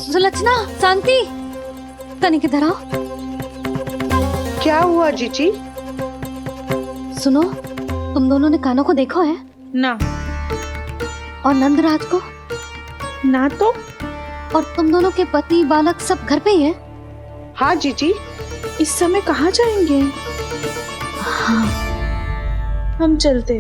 सुलक्षणा, शांति, तनिक इधर आओ। क्या हुआ जीजी? सुनो, तुम दोनों ने कान्हा को देखा है? ना। और नंदराज को? ना तो। और तुम दोनों के पति बालक सब घर पे ही है? हाँ जीजी। इस समय कहाँ जाएंगे? हाँ। हम चलते।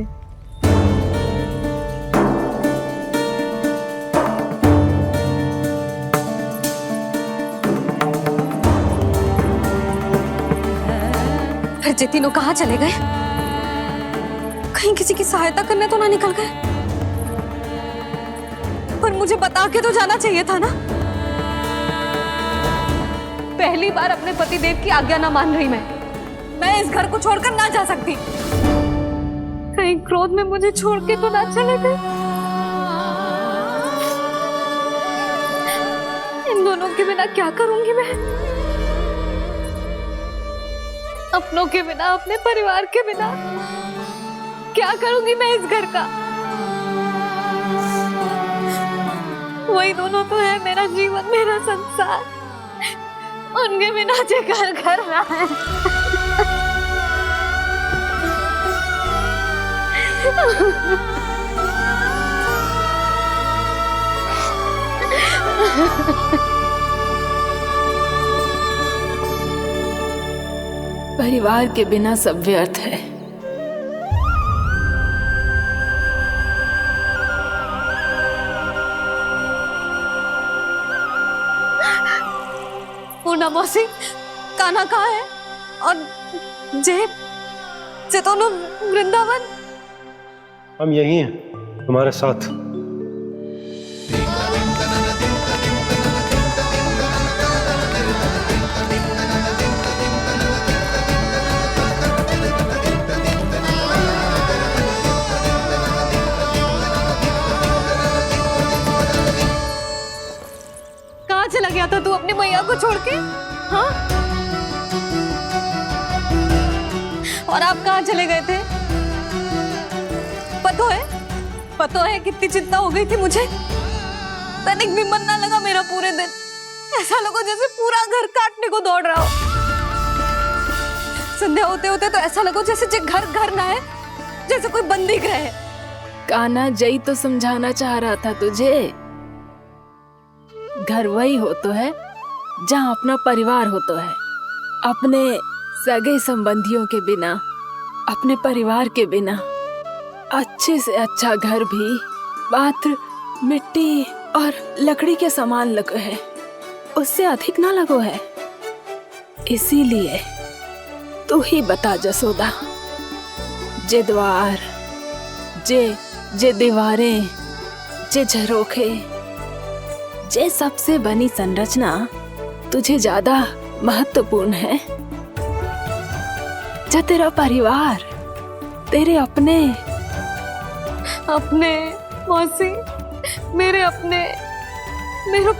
फिर ये तीनों कहाँ चले गए? कहीं किसी की सहायता करने तो ना निकल गए? पर मुझे बता के तो जाना चाहिए था ना। पहली बार अपने पतिदेव की आज्ञा ना मान रही मैं इस घर को छोड़कर ना जा सकती। कहीं क्रोध में मुझे छोड़ के तो ना चले गए। इन दोनों के बिना क्या करूंगी मैं? अपनों के बिना, अपने परिवार के बिना क्या करूंगी मैं इस घर का? वही दोनों तो है मेरा जीवन, मेरा संसार। उनके बिना जो घर घर रहा है। परिवार के बिना सब व्यर्थ है। पूर्णा मौसी, कान्हा कहाँ है? और जे दोनों वृंदावन? हम यही हैं तुम्हारे साथ। कहाँ चला गया था तू अपनी मैया को छोड़ के? हाँ? और आप कहाँ चले गए थे? पता है कितनी चिंता हो गई थी मुझे। तनिक भी मन ना लगा मेरा पूरे दिन। ऐसा लगा जैसे पूरा घर काटने को दौड़ रहा हो। संध्या होते होते तो ऐसा लगा जैसे घर घर ना है, जैसे कोई बंदी गृह है। कान्हा जई तो समझाना चाह रहा था तुझे। घर वही हो तो है जहाँ अपना परिवार हो तो है। अपने सगे संबंधियों के बिना, अपने परिवार के बिना अच्छे से अच्छा घर भी मात्र मिट्टी और लकड़ी के समान लगो है, उससे अधिक ना लगो है। इसीलिए तू ही बता जसोदा, जे द्वार, जे दीवारें, जे झरोखे, जे सबसे बनी संरचना तुझे ज्यादा महत्वपूर्ण है? जो तेरा परिवार, तेरे अपने मौसी, मेरा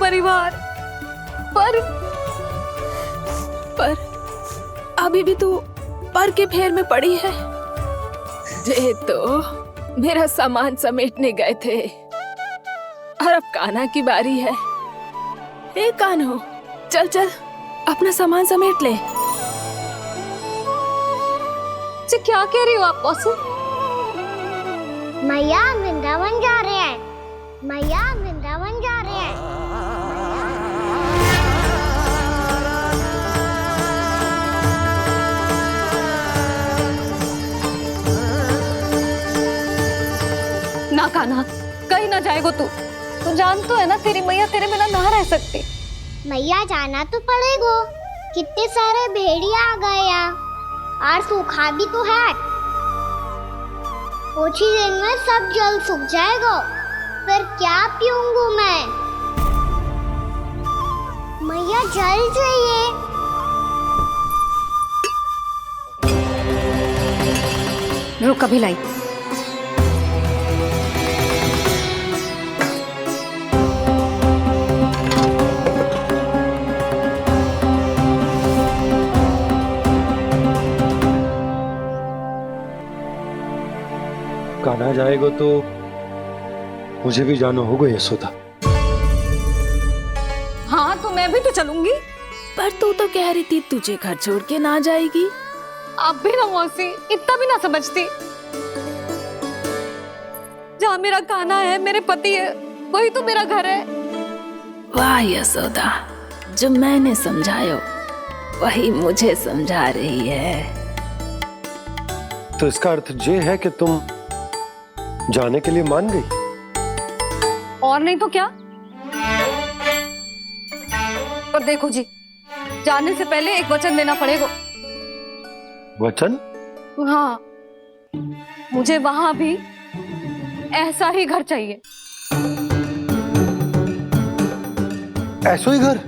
परिवार। पर अभी भी तू पर के फेर में पड़ी है। जे तो मेरा सामान समेटने गए थे और अब कान्हा की बारी है। ए कान्हो, चल चल अपना सामान समेट ले। क्या कह रही हो आप मौसी? मैया वृंदावन जा रहे हैं। मैया वृंदावन जा रहे हैं। ना कान्हा, कहीं ना जाएगो तू जान तो है ना तेरी मैया तेरे बिना ना रह सकती। मैया जाना तो पड़ेगा। कितने सारे भेड़िया आ गए यहाँ, और सूखा भी तो है। कुछ ही दिन में सब जल सूख जाएगा, फिर क्या पीऊंगी मैं? मैया जल चाहिए। रुक, अभी लाई। कान्हा जाएगा तो मुझे भी जाना होगा यशोदा। मैं भी तो चलूंगी। पर तू तो कह रही थी तुझे घर छोड़ के ना जाएगी। आप भी ना मौसी, इतना भी ना समझती। जहाँ मेरा कान्हा है, मेरे पति है, वही तो मेरा घर है। वाह यशोदा, जो मैंने समझायो वही मुझे समझा रही है। तो इसका अर्थ ये है कि तुम जाने के लिए मान गई? और नहीं तो क्या। पर देखो जी, जाने से पहले एक वचन देना पड़ेगा। वचन? हाँ, मुझे वहां भी ऐसा ही घर चाहिए। ऐसो ही घर?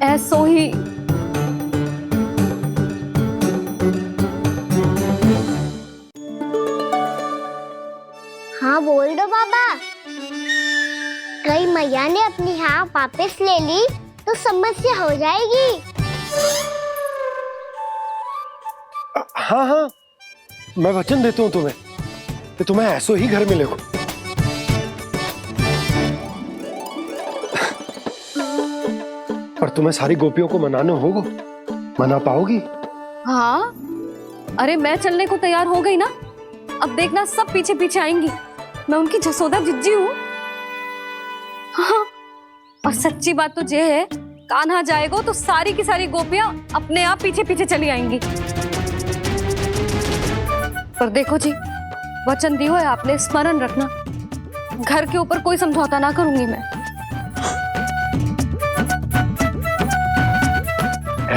ऐसो ही। हाँ बोल दो बाबा। कहीं मैया ने अपनी हाँ वापस ले ली तो समस्या हो जाएगी। हाँ हाँ, मैं वचन देता हूँ तुम्हें कि तुम्हें ऐसो ही घर मिलेगा। पर तुम्हें सारी गोपियों को मनाना होगा। मना पाओगी? हाँ, अरे मैं चलने को तैयार हो गई ना। अब देखना सब पीछे पीछे आएंगी। मैं उनकी जसोदा जिज्जी हूँ। हाँ, और सच्ची बात तो ये है, कान्हा जाएगा तो सारी की सारी गोपियां अपने आप पीछे पीछे चली आएंगी। पर देखो जी, वचन दियो है आपने, स्मरण रखना। घर के ऊपर कोई समझौता ना करूंगी मैं।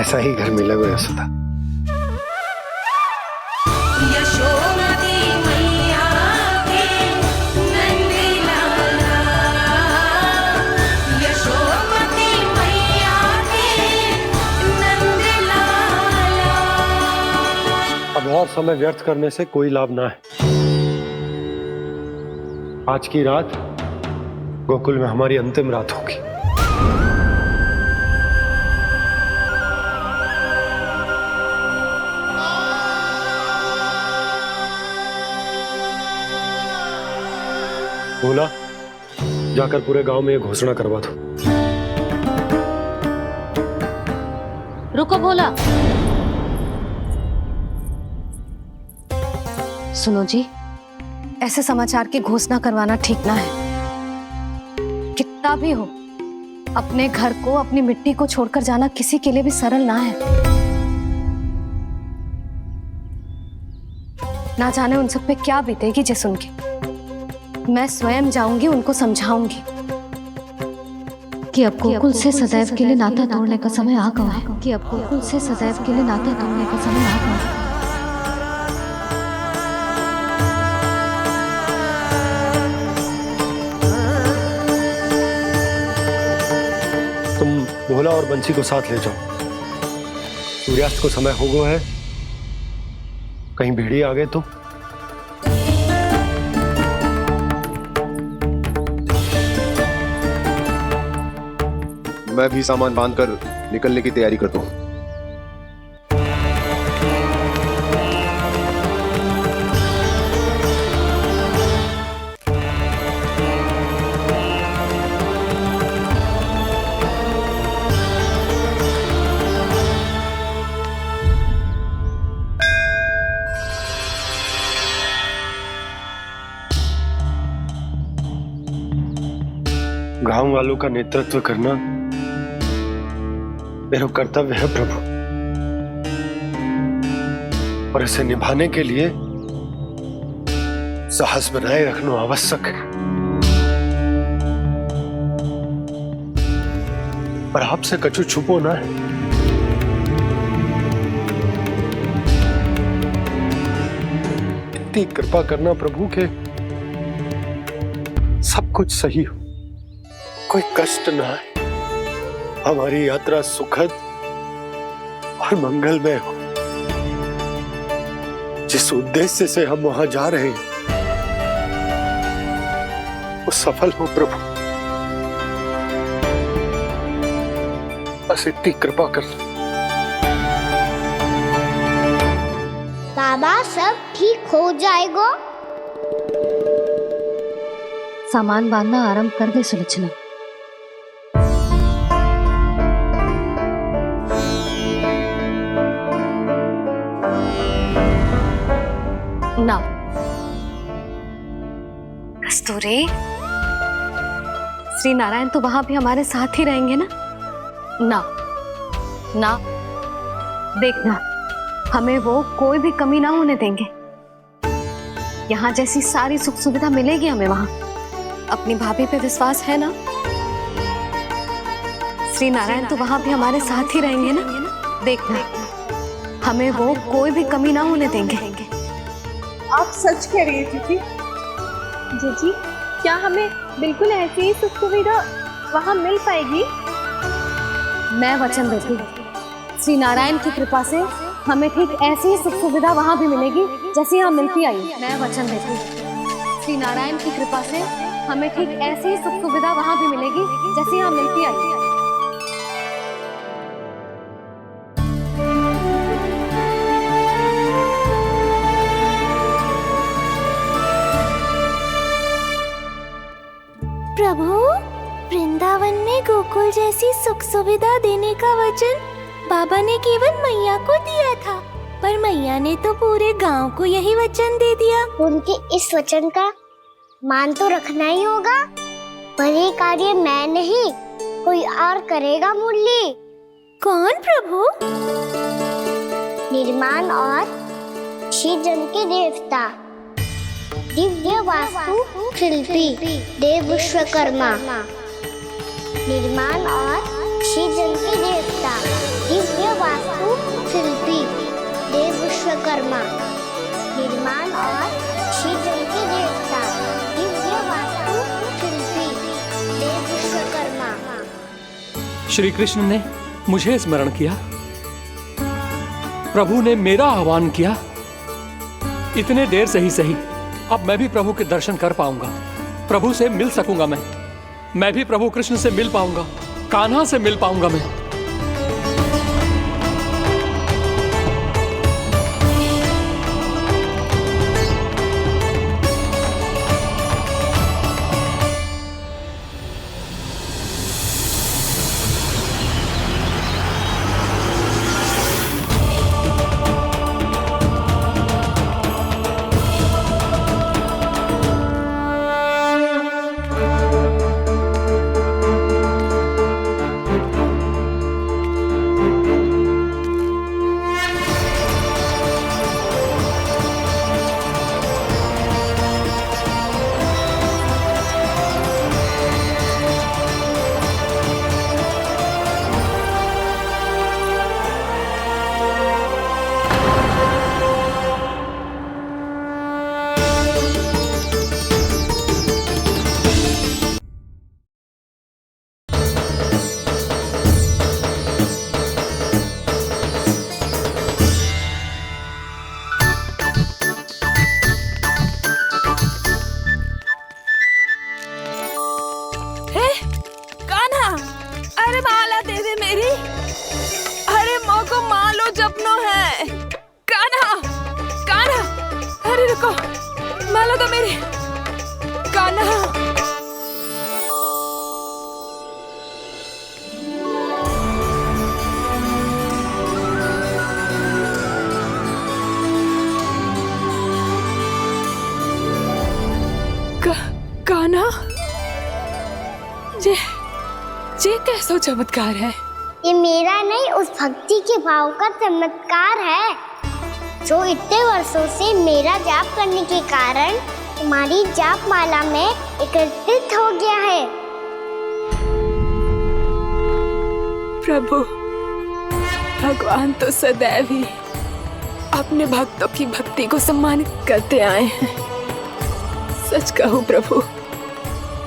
ऐसा ही घर मिलेगा यशोदा। अब और समय व्यर्थ करने से कोई लाभ ना है। आज की रात गोकुल में हमारी अंतिम रात होगी। बोला, जाकर पूरे गांव में ये घोषणा करवा दो। रुको भोला। सुनो जी, ऐसे समाचार की घोषणा करवाना ठीक ना है। कितना भी हो, अपने घर को, अपनी मिट्टी को छोड़कर जाना किसी के लिए भी सरल ना है। ना जाने उन सब पे क्या बीतेगी जे सुन के। मैं स्वयं जाऊंगी, उनको समझाऊंगी कि अब गोकुल से सदैव के लिए नाता तोड़ने का समय आ गया है। कि अब गोकुल से सदैव के लिए नाता तोड़ने का समय आ गया है। तुम भोला और बंसी को साथ ले जाओ। सूर्यास्त को समय हो गया है, कहीं भेड़िए आ गए तो। मैं भी सामान बांधकर निकलने की तैयारी करता हूँ। गांव वालों का नेतृत्व करना मेरा कर्तव्य है प्रभु, और इसे निभाने के लिए साहस बनाए रखना आवश्यक है। पर आपसे कछु छुपो ना है। इतनी कृपा करना प्रभु के सब कुछ सही हो, कोई कष्ट ना है, हमारी यात्रा सुखद और मंगलमय हो। जिस उद्देश्य से हम वहां जा रहे हैं वो सफल हो प्रभु, बस इतनी कृपा कर। बाबा सब ठीक हो जाएगा। सामान बांधना आरंभ कर दे सुलक्षणा। रे, श्री नारायण तो वहां भी हमारे साथ ही रहेंगे ना? ना ना, देखना हमें वो कोई भी कमी ना होने देंगे। यहाँ जैसी सारी सुख सुविधा मिलेगी हमें वहां। अपनी भाभी पे विश्वास है ना? श्री नारायण तो वहां भी हमारे साथ ही रहेंगे ना? देखना हमें वो कोई भी कमी ना होने देंगे। आप सच कह रही है जीजी? जीजी, क्या हमें बिल्कुल ऐसी ही सुख सुविधा वहाँ मिल पाएगी? मैं वचन देती हूँ, श्री नारायण की कृपा से हमें ठीक ऐसी ही सुख सुविधा वहाँ भी मिलेगी जैसी यहाँ मिलती आई। मैं वचन देती हूँ, श्री नारायण की कृपा से हमें ठीक ऐसी ही सुख सुविधा वहाँ भी मिलेगी जैसी यहाँ मिलती आई। प्रभु, वृंदावन में गोकुल जैसी सुख सुविधा देने का वचन बाबा ने केवल मैया को दिया था, पर मैया ने तो पूरे गांव को यही वचन दे दिया। उनके इस वचन का मान तो रखना ही होगा, पर ये कार्य मैं नहीं कोई और करेगा। मुरली कौन प्रभु? निर्माण और श्रीजन के देवता, दिव्य वास्तु शिल्पी देव विश्वकर्मा। निर्माण और श्रीजन के देवता, दिव्य वास्तु शिल्पी देव विश्वकर्मा। निर्माण और श्रीजन के देवता, दिव्य वास्तु शिल्पी देव विश्वकर्मा। श्री कृष्ण ने मुझे स्मरण किया, प्रभु ने मेरा आह्वान किया। इतने देर से ही सही, अब मैं भी प्रभु के दर्शन कर पाऊंगा, प्रभु से मिल सकूंगा। मैं भी प्रभु कृष्ण से मिल पाऊंगा, कान्हा से मिल पाऊंगा मैं। कान्हा, ये कैसा चमत्कार है? ये मेरा नहीं, उस भक्ति के भाव का चमत्कार है, जो इतने वर्षों से मेरा जाप करने के कारण तुम्हारी जाप माला में एकत्रित हो गया है। प्रभु, भगवान तो सदैव ही अपने भक्तों की भक्ति को सम्मानित करते आए हैं। सच कहूं प्रभु,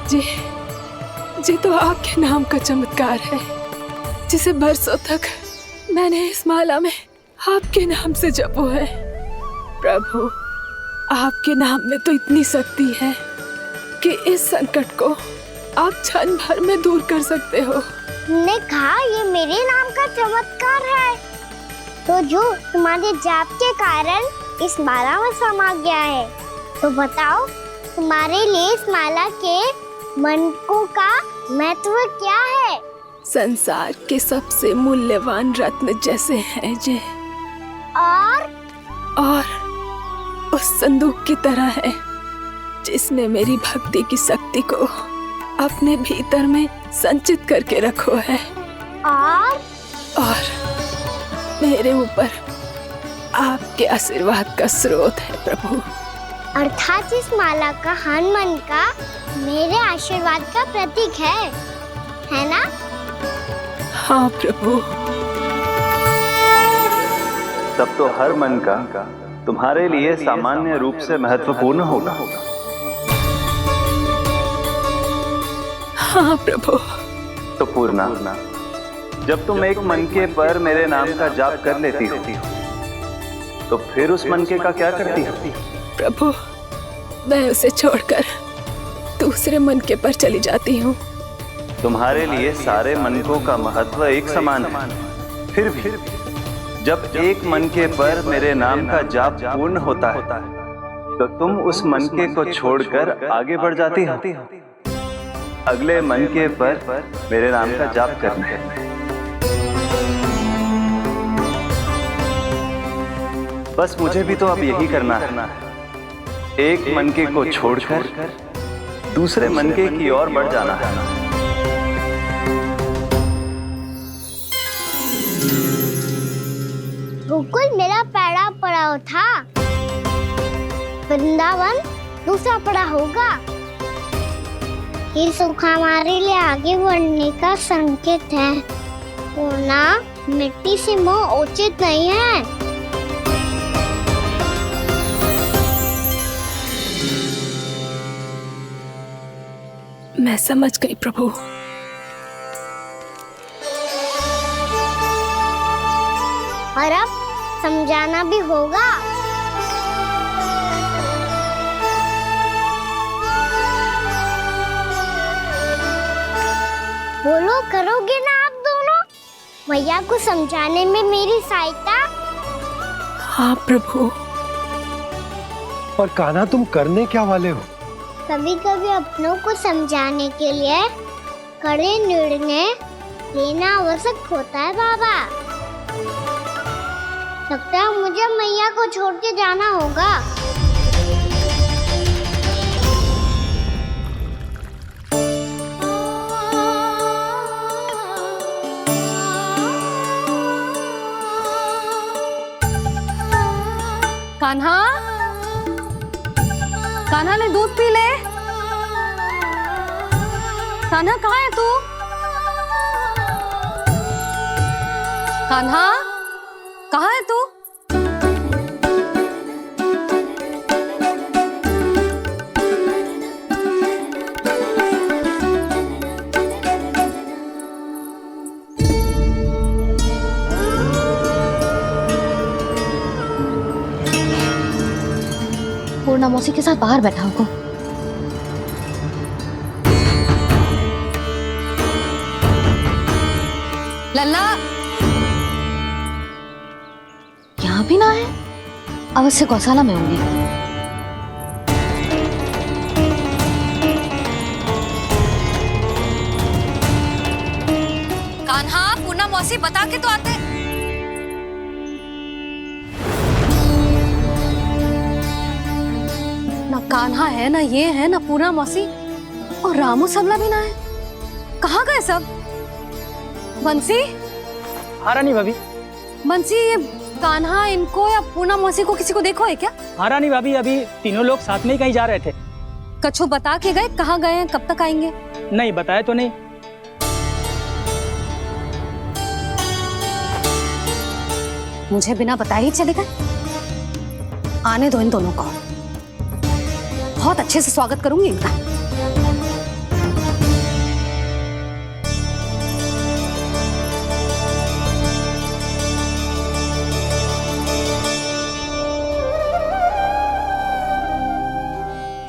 जी तो आपके नाम का चमत्कार है, जिसे बरसों तक मैंने इस माला में आपके नाम से जपो है। प्रभु, आपके नाम में तो इतनी शक्ति है कि इस संकट को आप क्षण भर में दूर कर सकते हो। तुमने कहा ये मेरे नाम का चमत्कार है, तो जो तुम्हारे जाप के कारण इस माला में समा गया है, तो बताओ तुम्हारे लिए इस माला के मनकों का महत्व क्या है? संसार के सबसे मूल्यवान रत्न जैसे हैं जे, और उस संदूक की तरह है जिसने मेरी भक्ति की शक्ति को अपने भीतर में संचित करके रखो है और मेरे ऊपर आपके आशीर्वाद का स्रोत है प्रभु। अर्थात इस माला का हनुमान का मेरे आशीर्वाद का प्रतीक है ना? हाँ प्रभु। तब तो हर मन का तुम्हारे लिए सामान्य रूप से महत्वपूर्ण होगा। हाँ प्रभु। तो पूर्णा, जब तुम एक मनके पर मेरे नाम का जाप कर लेती हो तो फिर उस मनके का क्या करती हो? प्रभु, मैं उसे छोड़कर दूसरे मनके पर चली जाती हूँ। तुम्हारे लिए सारे मनकों का महत्व एक समान है, फिर भी जब एक मनके पर मेरे नाम का जाप पूर्ण होता है तो तुम उस मनके को छोड़कर आगे बढ़ जाती हो अगले मनके पर मेरे नाम का जाप करने। बस मुझे भी तो अब यही करना है, एक मनके को छोड़कर दूसरे मनके की ओर बढ़ जाना है। गोकुल मेरा पहला पड़ाव था, वृंदावन दूसरा पड़ा होगा। ये सुख हमारे लिए आगे बढ़ने का संकेत है। पूर्णा, मिट्टी से मोह उचित नहीं है। मैं समझ गई प्रभु। और अब समझाना भी होगा। बोलो, करोगे ना आप दोनों? मैया को समझाने में मेरी सहायता? हाँ प्रभु। और कान्हा, तुम करने क्या वाले हो? कभी कभी अपनों को समझाने के लिए कड़े निर्णय लेना आवश्यक होता है बाबा। लगता है मुझे मैया को छोड़ के जाना होगा। कान्हा, कान्हा ने दूध पी ले। कान्हा कहाँ है तू? कान्हा, कहाँ है तू? पूर्णा मौसी के साथ बाहर बैठा होगा। लल्ला, यहाँ भी ना है। अवश्य गौशाला में होंगे। कान्हा, पूर्णा मौसी बता के तो आते। ना कान्हा है, ना ये है, ना पूर्णा मौसी, और रामू सबला भी ना है। कहाँ गए सब? बंसी? हाँ रानी भाभी। बंसी, ये कान्हा इनको या पूर्णा मौसी को किसी को देखो है क्या? हाँ रानी भाभी, अभी तीनों लोग साथ में ही कहीं जा रहे थे। कछु बता के गए? कहाँ गए हैं, कब तक आएंगे? नहीं बताया तो नहीं। मुझे बिना बताए ही चले गए? आने दो इन दोनों को, बहुत अच्छे से स्वागत करूंगी इनका।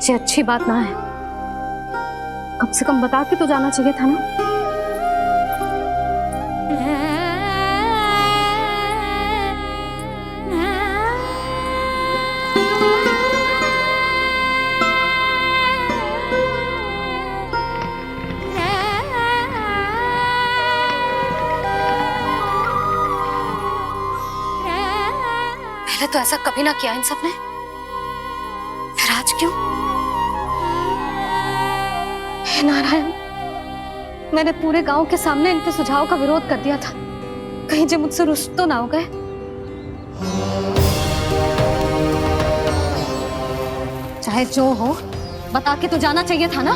ये अच्छी बात ना है, कम से कम बता के तो जाना चाहिए था ना। पहले तो ऐसा कभी ना किया इन सब ने, फिर आज क्यों? हे नारायण, मैंने पूरे गांव के सामने इनके सुझाव का विरोध कर दिया था, कहीं जो मुझसे रुष्ट तो ना हो गए। चाहे जो हो, बता के तो जाना चाहिए था ना।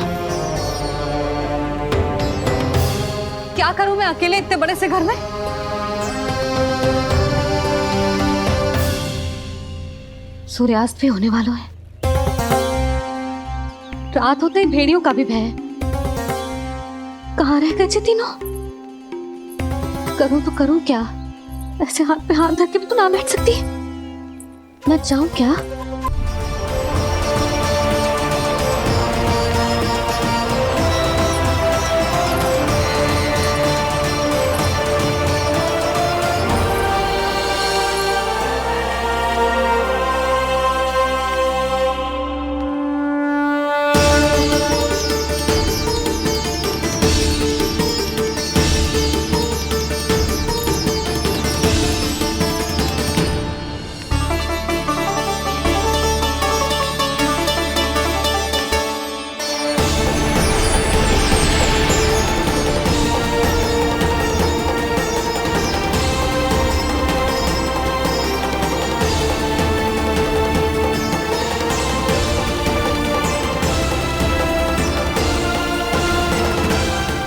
क्या करूं मैं अकेले इतने बड़े से घर में? सूर्यास्त भी होने वाला है, रात होते ही भेड़ियों का भी भय है। कहाँ रह गए तीनों? करूं तो करूं क्या? ऐसे हाथ पे हाथ धर के भी तो ना बैठ सकती। मैं जाऊं क्या?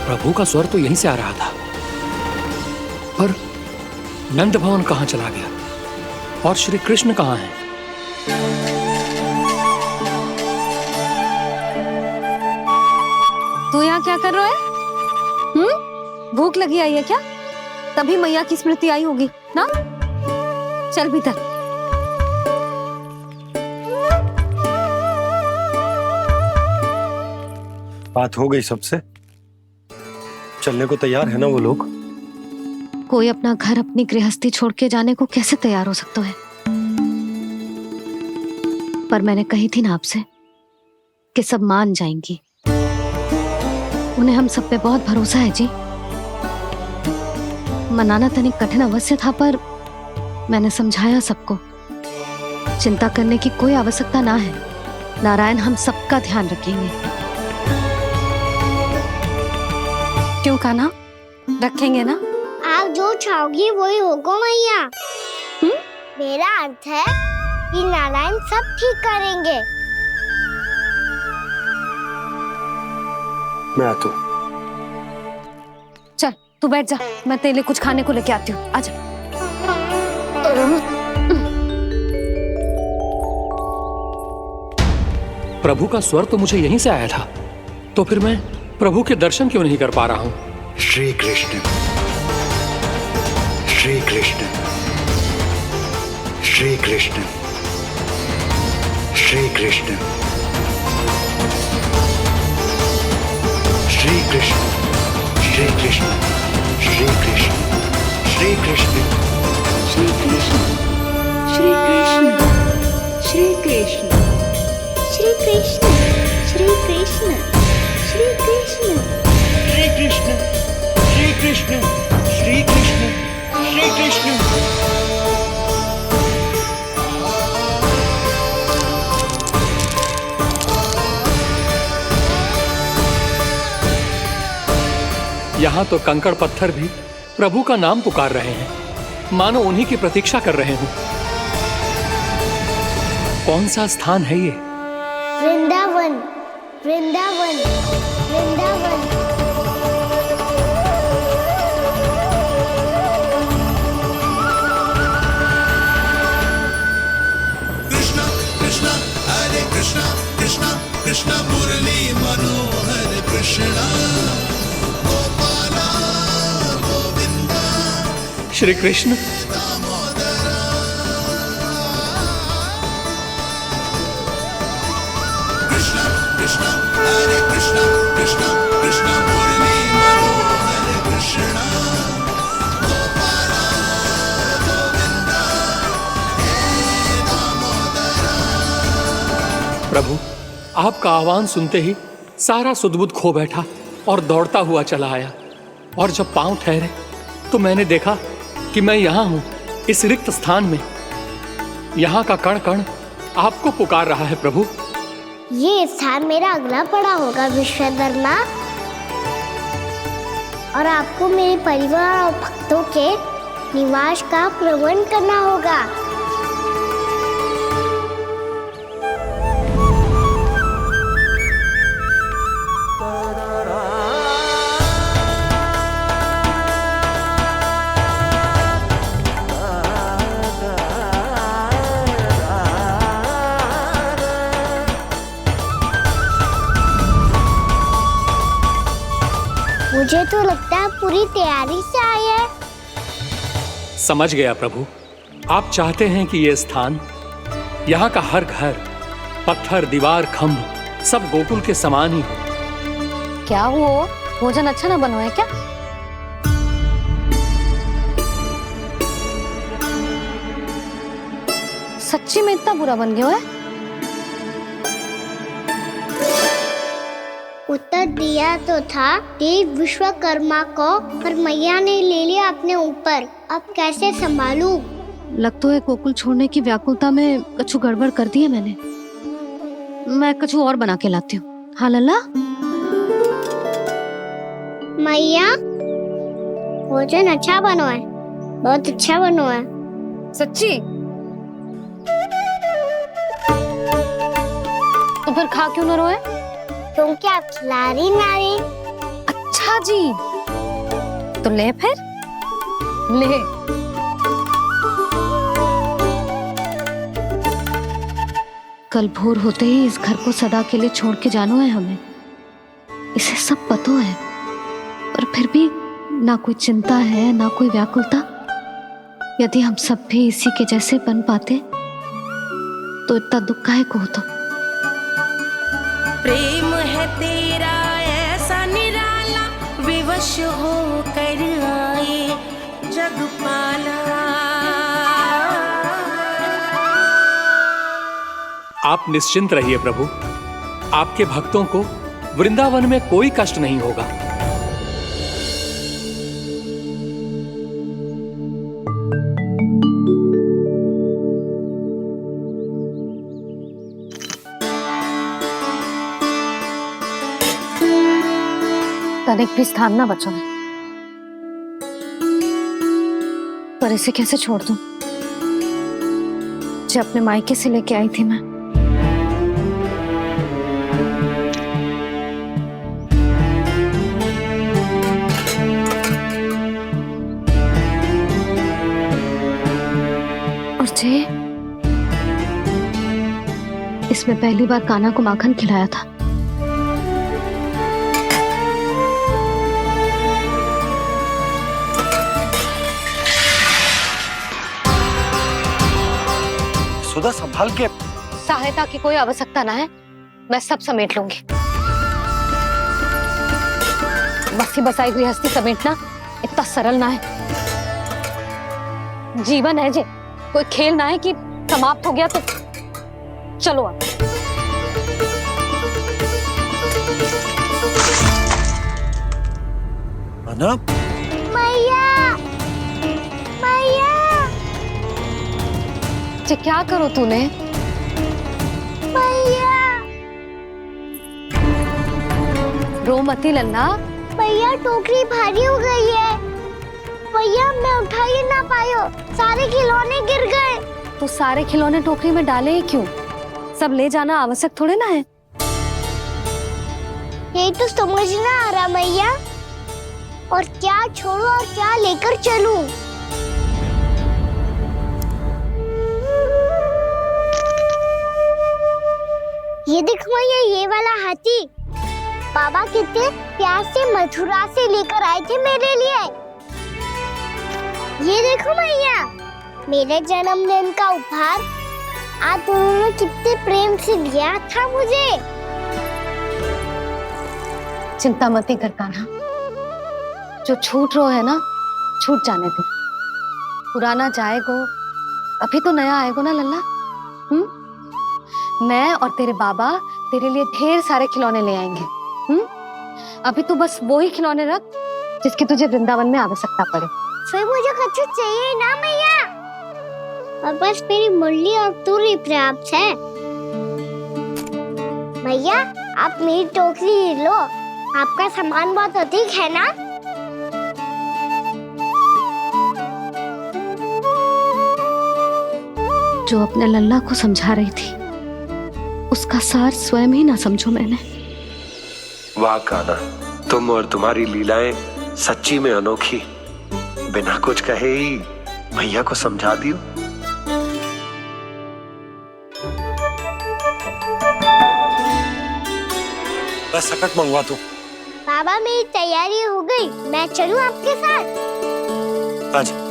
प्रभु का स्वर तो यहीं से आ रहा था, पर नंद भवन कहां चला गया और श्री कृष्ण कहां हैं? तू यहाँ क्या कर रहा है? भूख लगी आई है क्या? तभी मैया की स्मृति आई होगी ना। चल भीतर। बात हो गई सबसे? चलने को तैयार है ना वो लोग? कोई अपना घर, अपनी गृहस्थी छोड़ के जाने को कैसे तैयार हो सकता है? पर मैंने कही थी ना आपसे कि सब मान जाएंगी। उन्हें हम सब पे बहुत भरोसा है जी। मनाना तनिक कठिन अवश्य था, पर मैंने समझाया सबको। चिंता करने की कोई आवश्यकता ना है। नारायण हम सबका ध्यान रखेंगे। क्यों कान्हा, रखेंगे ना? आप जो चाहोगी वही होगा मैया। मेरा अर्थ है कि नारायण सब ठीक करेंगे। मैं आता हूं। चल तू बैठ जा, मैं तेरे लिए कुछ खाने को लेके आती हूँ। आजा। प्रभु का स्वर तो मुझे यहीं से आया था, तो फिर मैं प्रभु के दर्शन क्यों नहीं कर पा रहा हूँ? श्री कृष्ण, श्री कृष्ण, श्री कृष्ण, श्री कृष्ण, श्री कृष्ण, श्री कृष्ण, श्री कृष्ण, श्री कृष्ण, श्री कृष्ण, श्री कृष्ण, श्री कृष्ण, श्री कृष्ण, श्री कृष्ण, श्री कृष्ण, श्री कृष्ण, श्री कृष्ण, श्री कृष्ण, श्री कृष्ण। यहाँ तो कंकड़ पत्थर भी प्रभु का नाम पुकार रहे हैं, मानो उन्हीं की प्रतीक्षा कर रहे हों। कौन सा स्थान है ये? वृंदावन, वृंदावन, वृंदावन। कृष्णा कृष्णा हरे कृष्णा, कृष्णा कृष्णा मुरली मनोहर कृष्णा, गोपाला गोविंदा श्री कृष्ण। कृष्णा कृष्णा हरे कृष्णा, कृष्णा कृष्णा मुरली मनोहर कृष्णा, गोपाला गोविंदा हे दामोदरा। प्रभु, आपका आह्वान सुनते ही सारा सुध-बुध खो बैठा और दौड़ता हुआ चला आया, और जब पांव ठहरे तो मैंने देखा कि मैं यहाँ हूँ, इस रिक्त स्थान में। यहाँ का कण कण आपको पुकार रहा है प्रभु। ये स्थान मेरा अगला पड़ा होगा विश्वकर्मा, और आपको मेरे परिवार और भक्तों के निवास का प्रबंध करना होगा। मुझे तो लगता है पूरी तैयारी से आए हैं। समझ गया प्रभु, आप चाहते हैं कि यह स्थान, यहाँ का हर घर, पत्थर, दीवार, खम्भ सब गोकुल के समान ही हो। क्या वो भोजन अच्छा ना बनो है क्या? सच्ची में इतना बुरा बन गया है? उत्तर दिया तो था देव विश्वकर्मा को, पर मैया ने ले लिया अपने ऊपर। अब कैसे संभालूं? लगता है गोकुल छोड़ने की व्याकुलता में कछु गड़बड़ कर दी है मैंने। मैं कछु और बना के लाती हूँ। हाँ लल्ला? मैया, भोजन अच्छा बनो है, बहुत अच्छा बनो है। सच्ची? तो फिर खा क्यों न रोए? तुम क्या खिलाड़ी नारी? अच्छा जी, तो ले फिर ले। कल भोर होते ही इस घर को सदा के लिए छोड़ के जाना है हमें। इसे सब पता है, पर फिर भी ना कोई चिंता है ना कोई व्याकुलता। यदि हम सब भी इसी के जैसे बन पाते तो इतना दुख काहे को होता। प्रेम है तेरा ऐसा निराला, विवश हो कर आए जगपाला। आप निश्चिंत रहिए प्रभु, आपके भक्तों को वृंदावन में कोई कष्ट नहीं होगा। तनिक भी स्थान ना बचो है, पर इसे कैसे छोड़ दूं जो अपने मायके से लेके आई थी मैं। और जे इसमें पहली बार कान्हा को माखन खिलाया था। सुधा संभाल के। सहायता की कोई आवश्यकता ना है, मैं सब समेट लूंगी। बसी बसाई गृहस्थी समेटना इतना सरल ना है। जीवन है जे, कोई खेल ना है कि समाप्त हो गया तो चलो अब। अना? मैया, मैया, जे क्या करो तूने? मैया, रो मती लल्ला। भैया टोकरी भारी हो गई है। भैया मैं उठा ही ना पायो, सारे खिलौने गिर गए। तो सारे खिलौने टोकरी में डाले ही क्यों? सब ले जाना आवश्यक थोड़े ना है। यही तो समझ ना आ रहा मैया, और क्या छोड़ू और क्या लेकर चलूं? ये देख मैया, ये वाला हाथी बाबा कितने प्यार से मथुरा से लेकर आए थे मेरे लिए। ये देखो मैया, मेरे जन्मदिन का उपहार आप दोनों ने कितने प्रेम से दिया था मुझे। चिंता मत कर कान्हा, जो छूट रो है ना छूट जाने दे। पुराना जाएगो, अभी तो नया आएगो ना लल्ला। मैं और तेरे बाबा तेरे लिए ढेर सारे खिलौने ले आएंगे। अभी तू बस वो ही खिलौने रख जिसकी तुझे वृंदावन में आवश्यकता पड़े। फिर मुझे कुछ चाहिए ना मैया, और बस मेरी मुरली और तू ही पर्याप्त है। भैया आप मेरी टोकरी लो, आपका सामान बहुत अधिक है ना। जो अपने लल्ला को समझा रही थी उसका सार स्वयं ही ना समझो मैंने। वाह कान्हा, तुम और तुम्हारी लीलाएं सच्ची में अनोखी। बिना कुछ कहे ही भैया को समझा दियो। बस सकट मंगवा दो। बाबा मेरी तैयारी हो गई, मैं चलूं आपके साथ? आजा।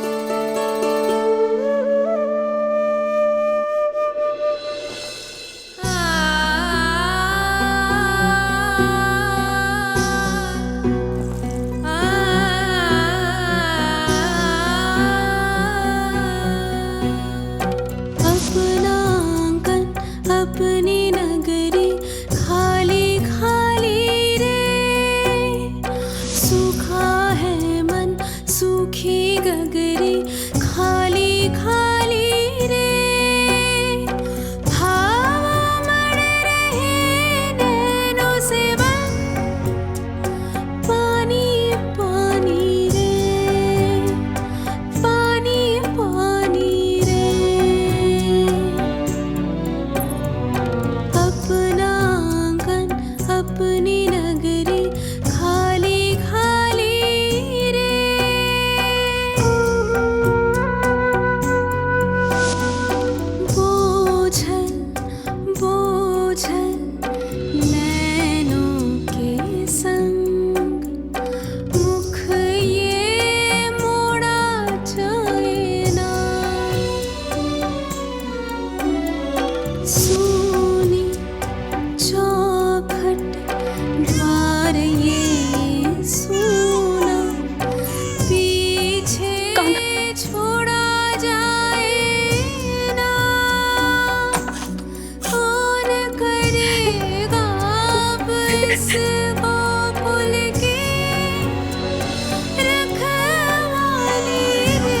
अपना आंगन अपनी नगरी खाली खाली रे, सूखा है मन सूखी गगरी खाली खाली रे, हवा मर रहे नैनों से बन पानी पानी रे, पानी पानी रे। अपना आंगन अपनी नगरी खाली खाली रे। बोझल बोझल नैनों के संग मुख ये मोड़ा जाए ना, सूनी चौखट द्वार ये सूना पीछे छोड़ा जाए ना, कौन करेगा अब इस गोकुल की रखवाली रे।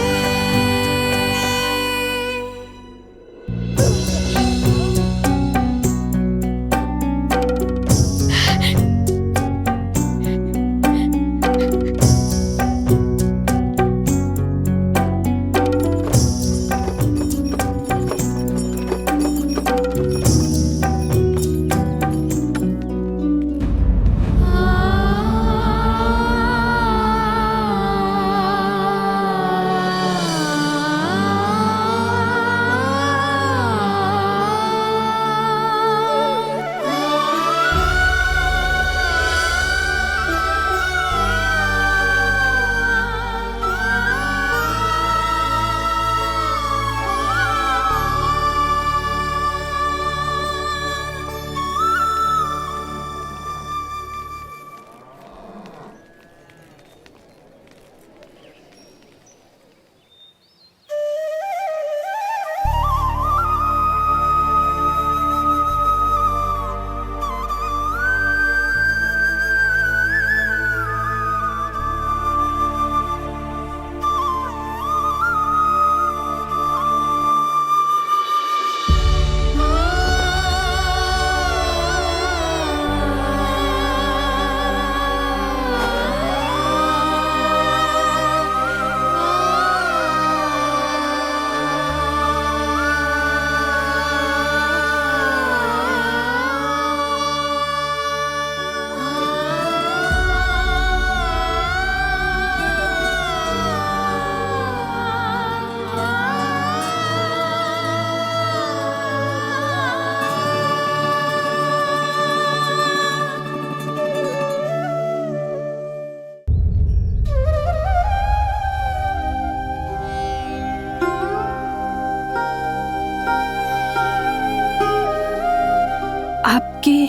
आपके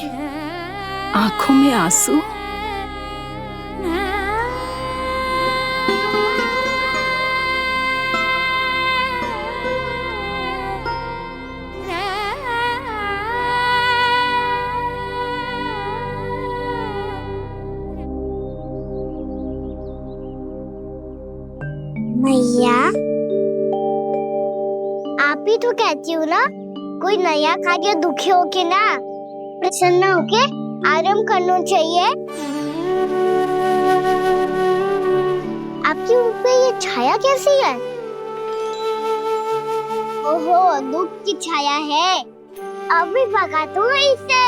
आंखों में आंसू? मैया आप ही तो कहती हो ना, कोई नया कार्य दुखी हो के ना, प्रसन्न होके आराम करना चाहिए। आपके मुंह पे ये छाया कैसी है? ओहो, दुख की छाया है। अभी भगा दूं इसे।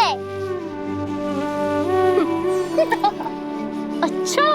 अच्छा।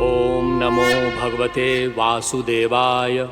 ओम नमो भगवते वासुदेवाय।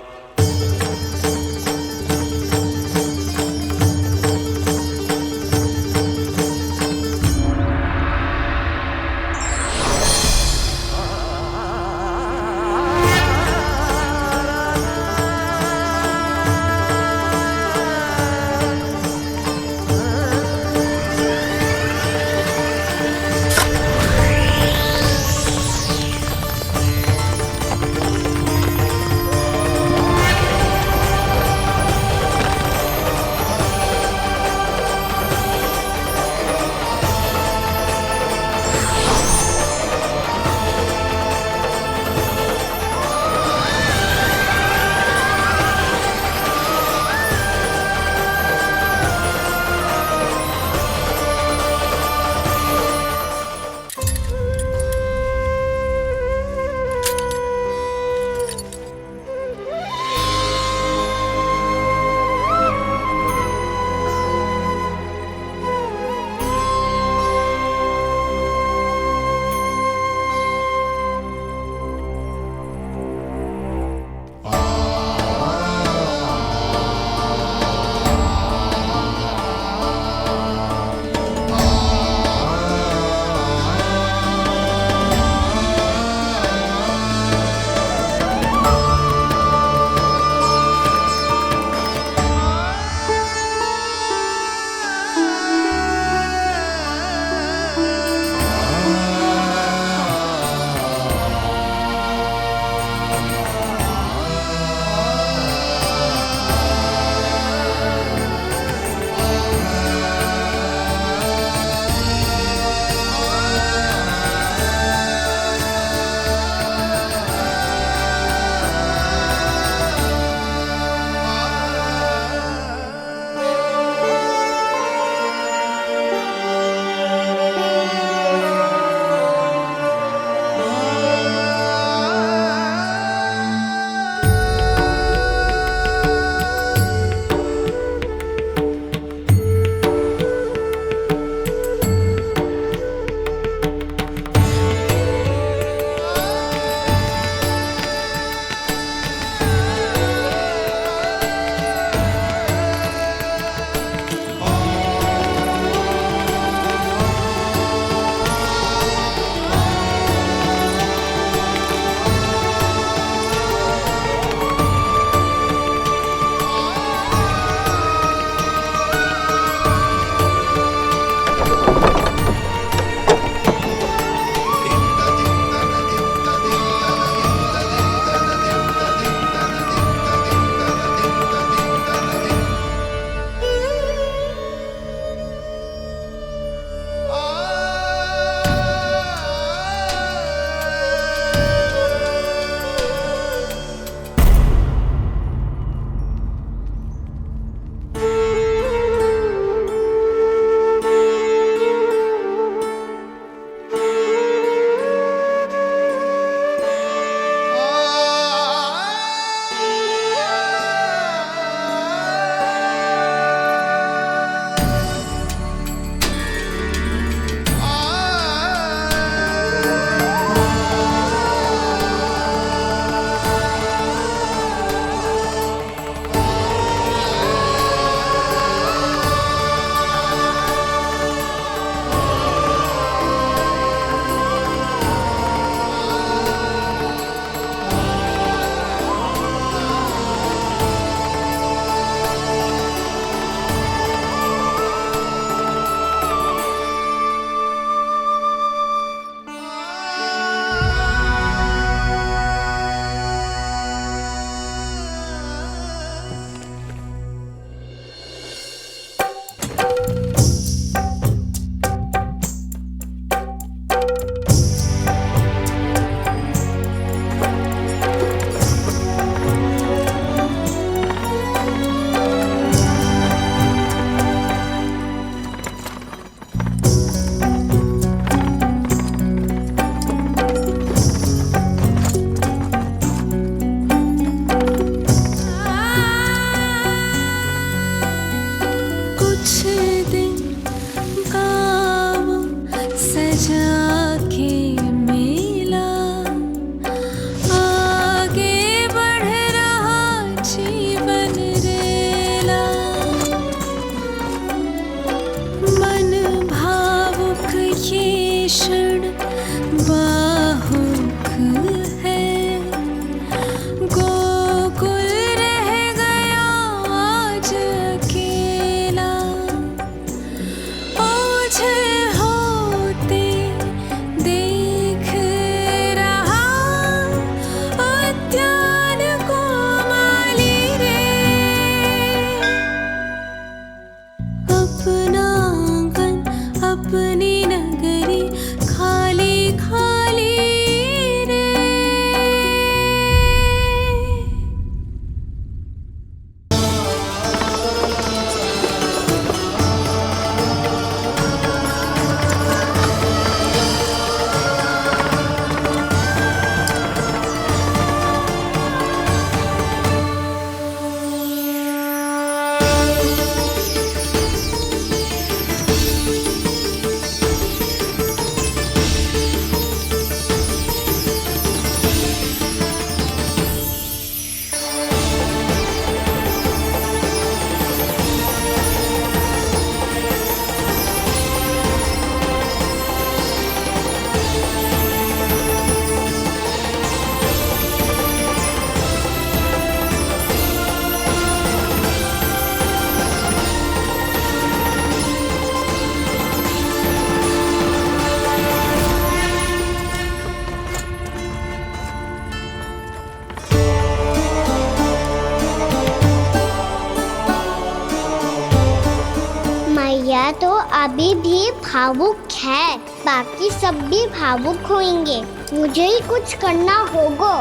मैया तो अभी भी भावुक है, बाकी सब भी भावुक होंगे। मुझे ही कुछ करना होगा।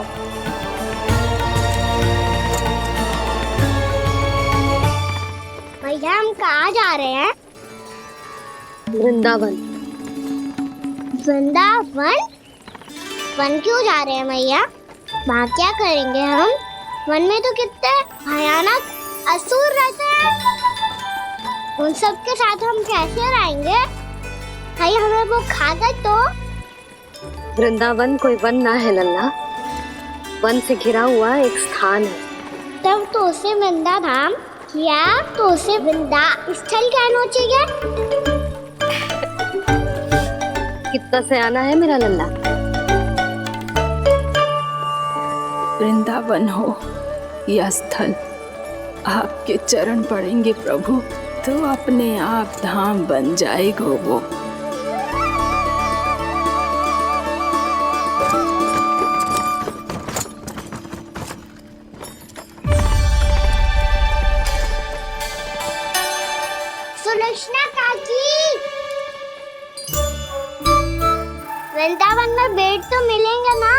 भैया हम कहाँ जा रहे हैं? वृंदावन। वृंदावन? वन क्यों जा रहे हैं भैया? वहाँ क्या करेंगे हम? वन में तो कितने भयानक असुर रहते हैं। उन सब के साथ हम कैसे रहेंगे? कहीं हमें वो खा गए तो? वृंदावन कोई वन ना है लल्ला, वन से घिरा हुआ एक स्थान है। तब तो उसे वृंदा धाम या तो उसे वृंदा स्थल कहना चाहिए। कितना सयाना है मेरा लल्ला। वृंदावन हो या स्थल, आपके चरण पड़ेंगे प्रभु तो अपने आप धाम बन जाएगा वो। सुलक्षणा काकी, वृंदावन में बेट तो मिलेंगे ना?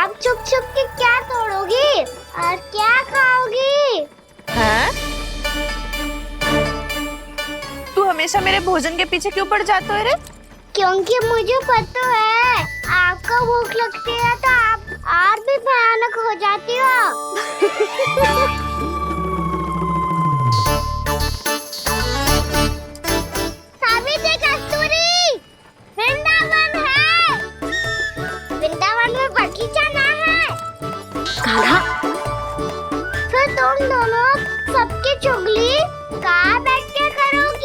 आप छुप छुप के क्या तोड़ोगी और क्या खाओगी? हाँ? तू हमेशा मेरे भोजन के पीछे क्यों पड़ जाता है रे? क्योंकि मुझे पता है आपको भूख लगती है तो आप और भी भयानक हो जाती हो। सावित्री, कस्तूरी, वृंदावन है। वृंदावन में बगीचा ना है। कान्हा, फिर तुम दोनों सबकी चुगली कहाँ बैठ के करोगी?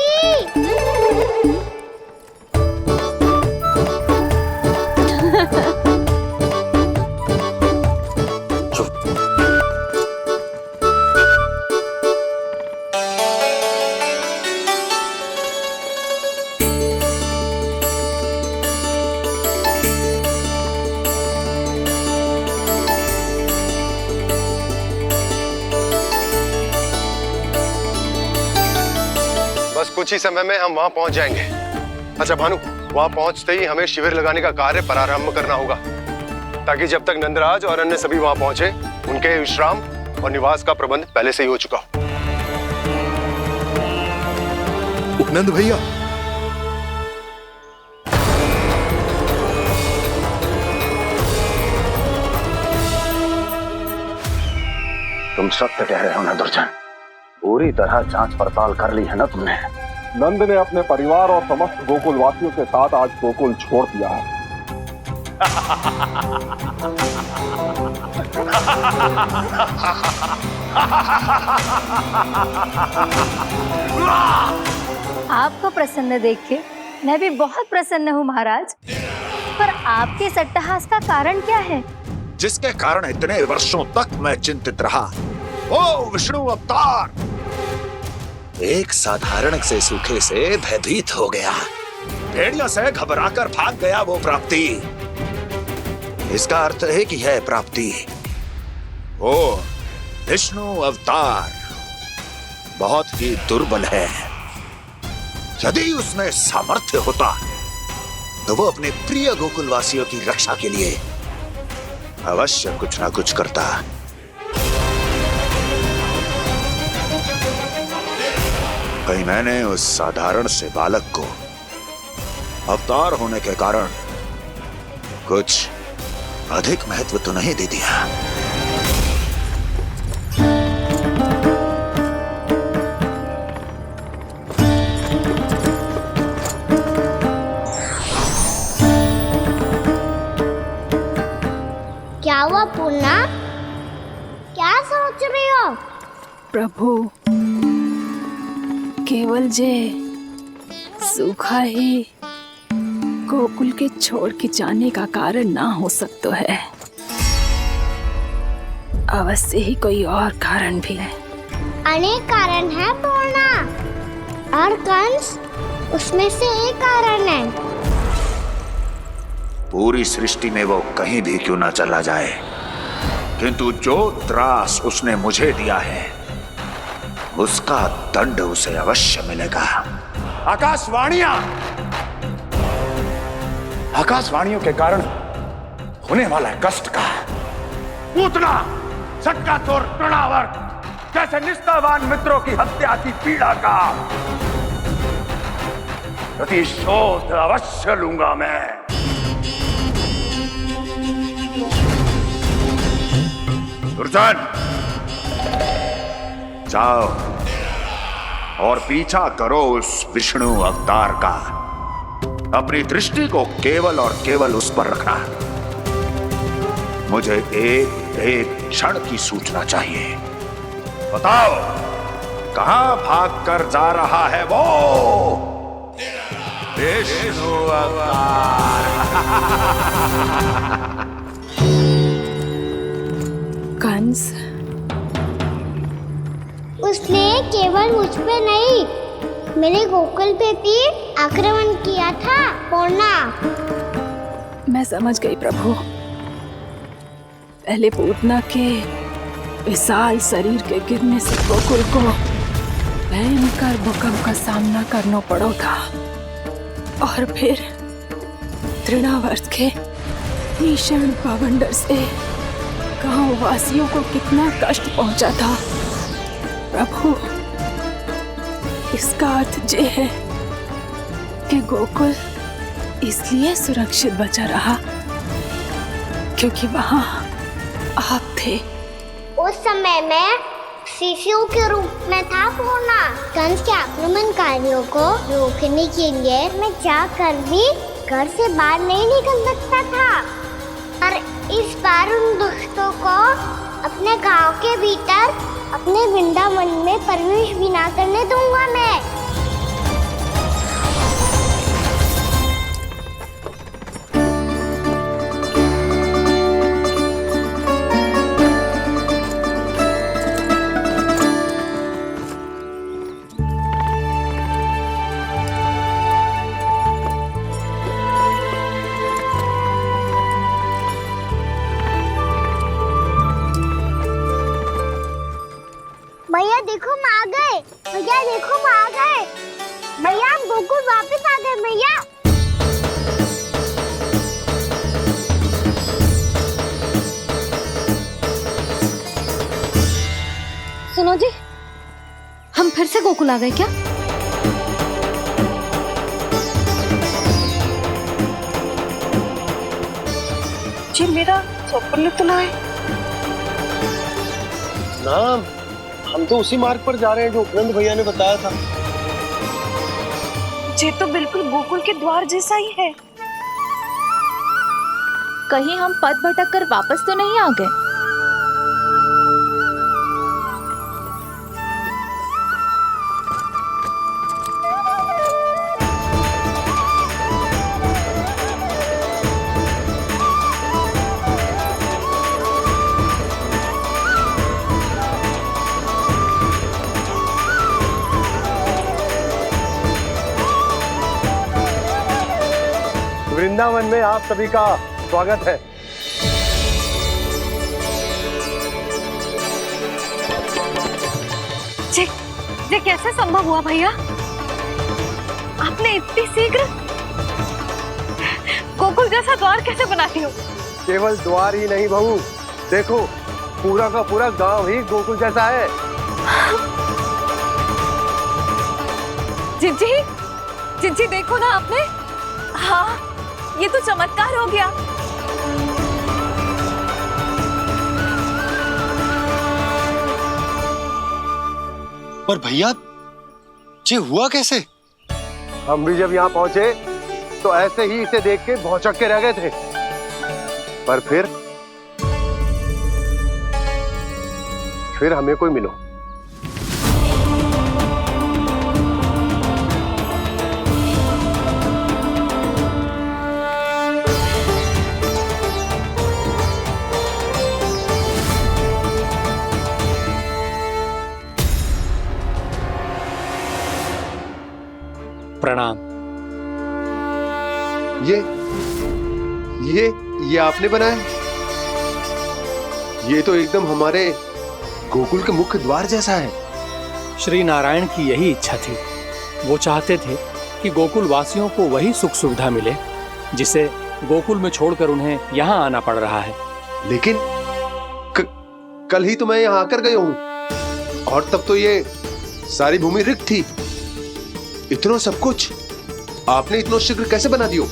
बस कुछ ही समय में हम वहां पहुंच जाएंगे। अच्छा भानु, वहां पहुंचते ही हमें शिविर लगाने का कार्य प्रारंभ करना होगा, ताकि जब तक नंदराज और अन्य सभी वहां पहुंचे उनके विश्राम और निवास का प्रबंध पहले से ही हो चुका हो। नंद भैया, तुम सत्य कह रहे हो ना दुर्जन? पूरी तरह जांच पड़ताल कर ली है ना तुमने? नंद ने अपने परिवार और समस्त गोकुल वासियों के साथ आज गोकुल छोड़ दिया है। आपको प्रसन्न देख के मैं भी बहुत प्रसन्न हूँ महाराज। पर आपके इस अट्टहास का कारण क्या है? जिसके कारण इतने वर्षों तक मैं चिंतित रहा, ओ विष्णु अवतार। एक साधारण से सूखे से भयभीत हो गया, भेड़ियों से घबराकर भाग गया वो प्राप्ति। इसका अर्थ है कि यह प्राप्ति वो विष्णु अवतार बहुत ही दुर्बल है। यदि उसमें सामर्थ्य होता तो वो अपने प्रिय गोकुलवासियों की रक्षा के लिए अवश्य कुछ ना कुछ करता। कहीं मैंने उस साधारण से बालक को अवतार होने के कारण कुछ अधिक महत्व तो नहीं दे दिया। क्या हुआ पूर्णा? क्या सोच रही हो? प्रभु, केवल जे सूखा ही गोकुल के छोड़ के जाने का कारण ना हो सकता है, अवश्य ही कोई और कारण भी है। अनेक कारण है पूर्णा, और कंस उसमें से एक कारण है। पूरी सृष्टि में वो कहीं भी क्यों ना चला जाए, किंतु जो त्रास उसने मुझे दिया है उसका दंड उसे अवश्य मिलेगा। आकाशवाणियों के कारण होने वाला कष्ट का पूतना सटका चोर तृणावर्त जैसे निष्ठावान मित्रों की हत्या की पीड़ा का प्रतिशोध अवश्य लूंगा मैं। दुर्जन, जाओ और पीछा करो उस विष्णु अवतार का। अपनी दृष्टि को केवल और केवल उस पर रखना। मुझे एक क्षण की सूचना चाहिए। बताओ कहां भागकर जा रहा है वो विष्णु अवतार? कंस, उसने केवल मुझ पे नहीं, मेरे गोकुल पे भी आक्रमण किया था पूर्णा। मैं समझ गई प्रभु। पहले पूतना के विशाल शरीर के गिरने से गोकुल को भयंकर भूकंप का सामना करना पड़ा था, और फिर तृणावर्त के भीषण पावंडर से गांव वासियों को कितना कष्ट पहुंचा था। प्रभु, इसका अर्थ ये है कि गोकुल इसलिए सुरक्षित बचा रहा क्योंकि वहां आप थे। उस समय मैं शिशु के रूप में था पूर्णा। कंस के आक्रमणकारियों को रोकने के लिए मैं जाकर भी घर से बाहर नहीं निकल सकता था, और इस बार उन दुष्टों को अपने गांव के भीतर अपने वृंदावन में प्रवेश भी ना करने दूंगा मैं। भैया देखो हम आ गए, भैया देखो हम आ गए, भैया हम गोकुल वापस आ गए भैया। सुनो जी, हम फिर से गोकुल आ गए क्या? जी मेरा स्वप्न तो ना है ना, हम तो उसी मार्ग पर जा रहे हैं जो उपनंद भैया ने बताया था। ये तो बिल्कुल गोकुल के द्वार जैसा ही है। कहीं हम पथ भटक कर वापस तो नहीं आ गए? वृंदावन में आप सभी का स्वागत है। ये कैसे संभव हुआ भैया? आपने इतनी शीघ्र गोकुल जैसा द्वार कैसे बनाती हो? केवल द्वार ही नहीं बहू, देखो पूरा का पूरा गांव ही गोकुल जैसा है। जिज्जी, जिज्जी देखो ना आपने। हाँ, ये तो चमत्कार हो गया। पर भैया ये हुआ कैसे? हम भी जब यहाँ पहुंचे तो ऐसे ही इसे देख के भौचक के रह गए थे, पर फिर हमें कोई मिलो। प्रणाम। ये आपने बनाया? ये तो एकदम हमारे गोकुल के मुख्य द्वार जैसा है। श्री नारायण की यही इच्छा थी। वो चाहते थे कि गोकुल वासियों को वही सुख सुविधा मिले जिसे गोकुल में छोड़कर उन्हें यहाँ आना पड़ रहा है। लेकिन कल ही तो मैं यहाँ आकर गया हूँ और तब तो ये सारी भूमि रिक्त थी। इतना सब कुछ आपने इतना शीघ्र कैसे बना दियो?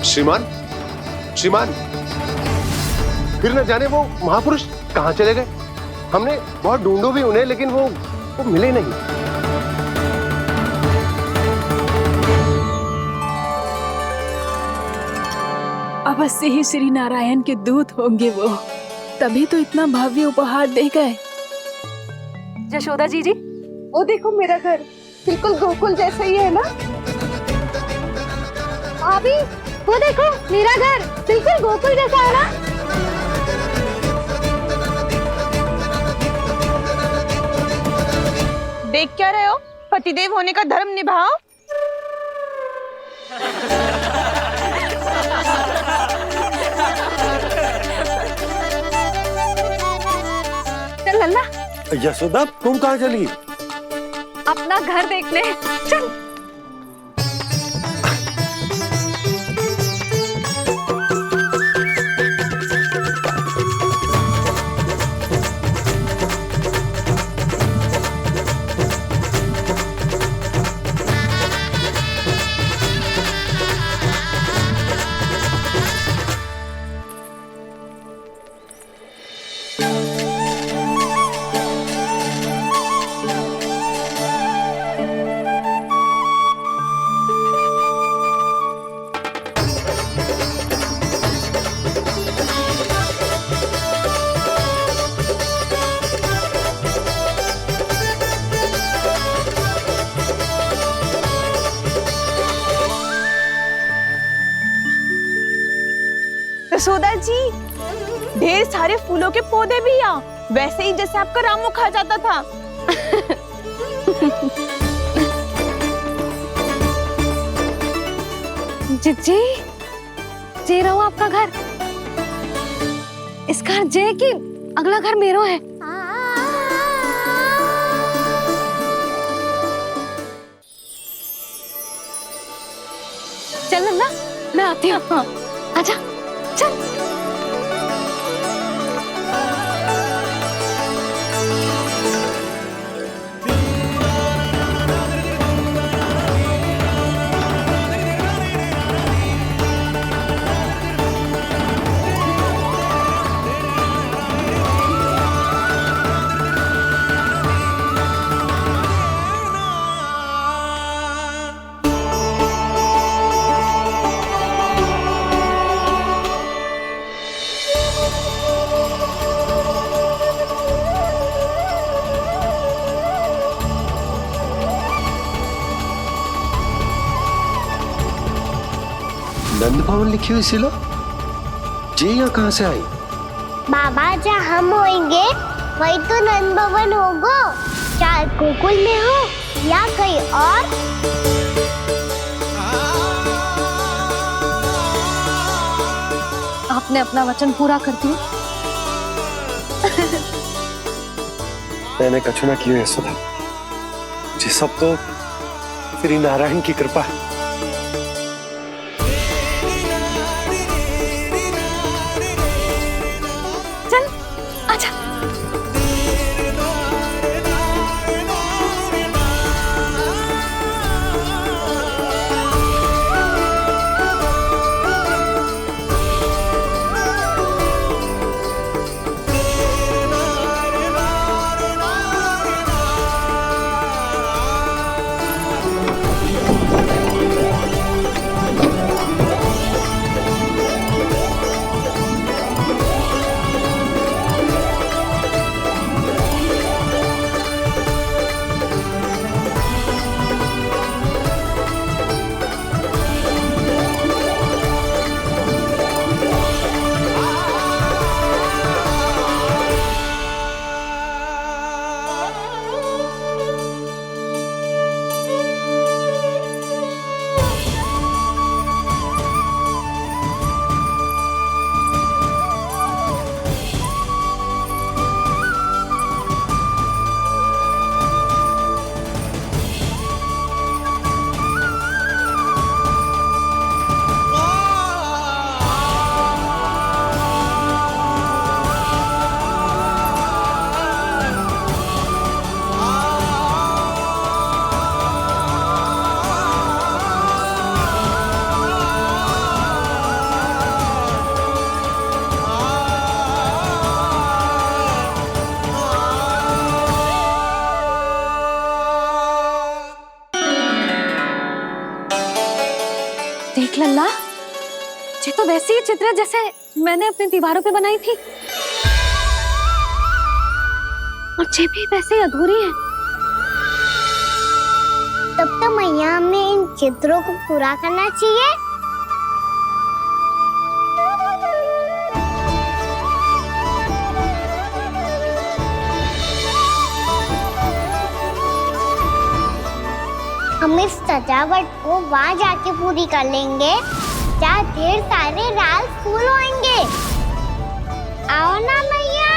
श्रीमान, श्रीमान, फिर न जाने वो महापुरुष कहां चले गए। हमने बहुत ढूंढो भी उन्हें, लेकिन वो मिले नहीं। अवश्य ही श्री नारायण के दूत होंगे वो, तभी तो इतना भव्य उपहार दे गए। यशोदा जी, वो देखो मेरा घर बिल्कुल गोकुल जैसा ही है ना। भाभी वो देखो मेरा घर बिल्कुल गोकुल जैसा है ना। देख क्या रहे हो? पतिदेव होने का धर्म निभाओ। चल लल्ला, यशोदा तुम कहाँ चली? अपना घर देखने चल। यशोदा जी, ढेर सारे फूलों के पौधे भी यहाँ, वैसे ही जैसे आपका रामू खा जाता था। जिज्जी, जे रहो आपका घर। इस घर जे की अगला घर मेरो है। चल लल्ला, मैं आती हूँ। हाँ, आजा, चल। नंद भवन लिखी हुई सिलो, जी यहाँ कहाँ से आई? बाबा जहाँ हम होंगे वही तो नंद भवन होगा, चाहे गोकुल में हो या कहीं और। आपने अपना वचन पूरा कर दिया। मैंने कछु ना किया यशोदा, जी सब तो श्री नारायण की कृपा है। देख लल्ला, ये तो वैसी ही चित्र है जैसे मैंने अपनी दीवारों पे बनाई थी, और ये भी वैसे ही अधूरी है। तब तो मैया हमें इन चित्रों को पूरा करना चाहिए। हम इस सजावट को वहाँ जाके पूरी कर लेंगे जहाँ ढेर सारे लाल फूल होंगे। आओ ना मैया,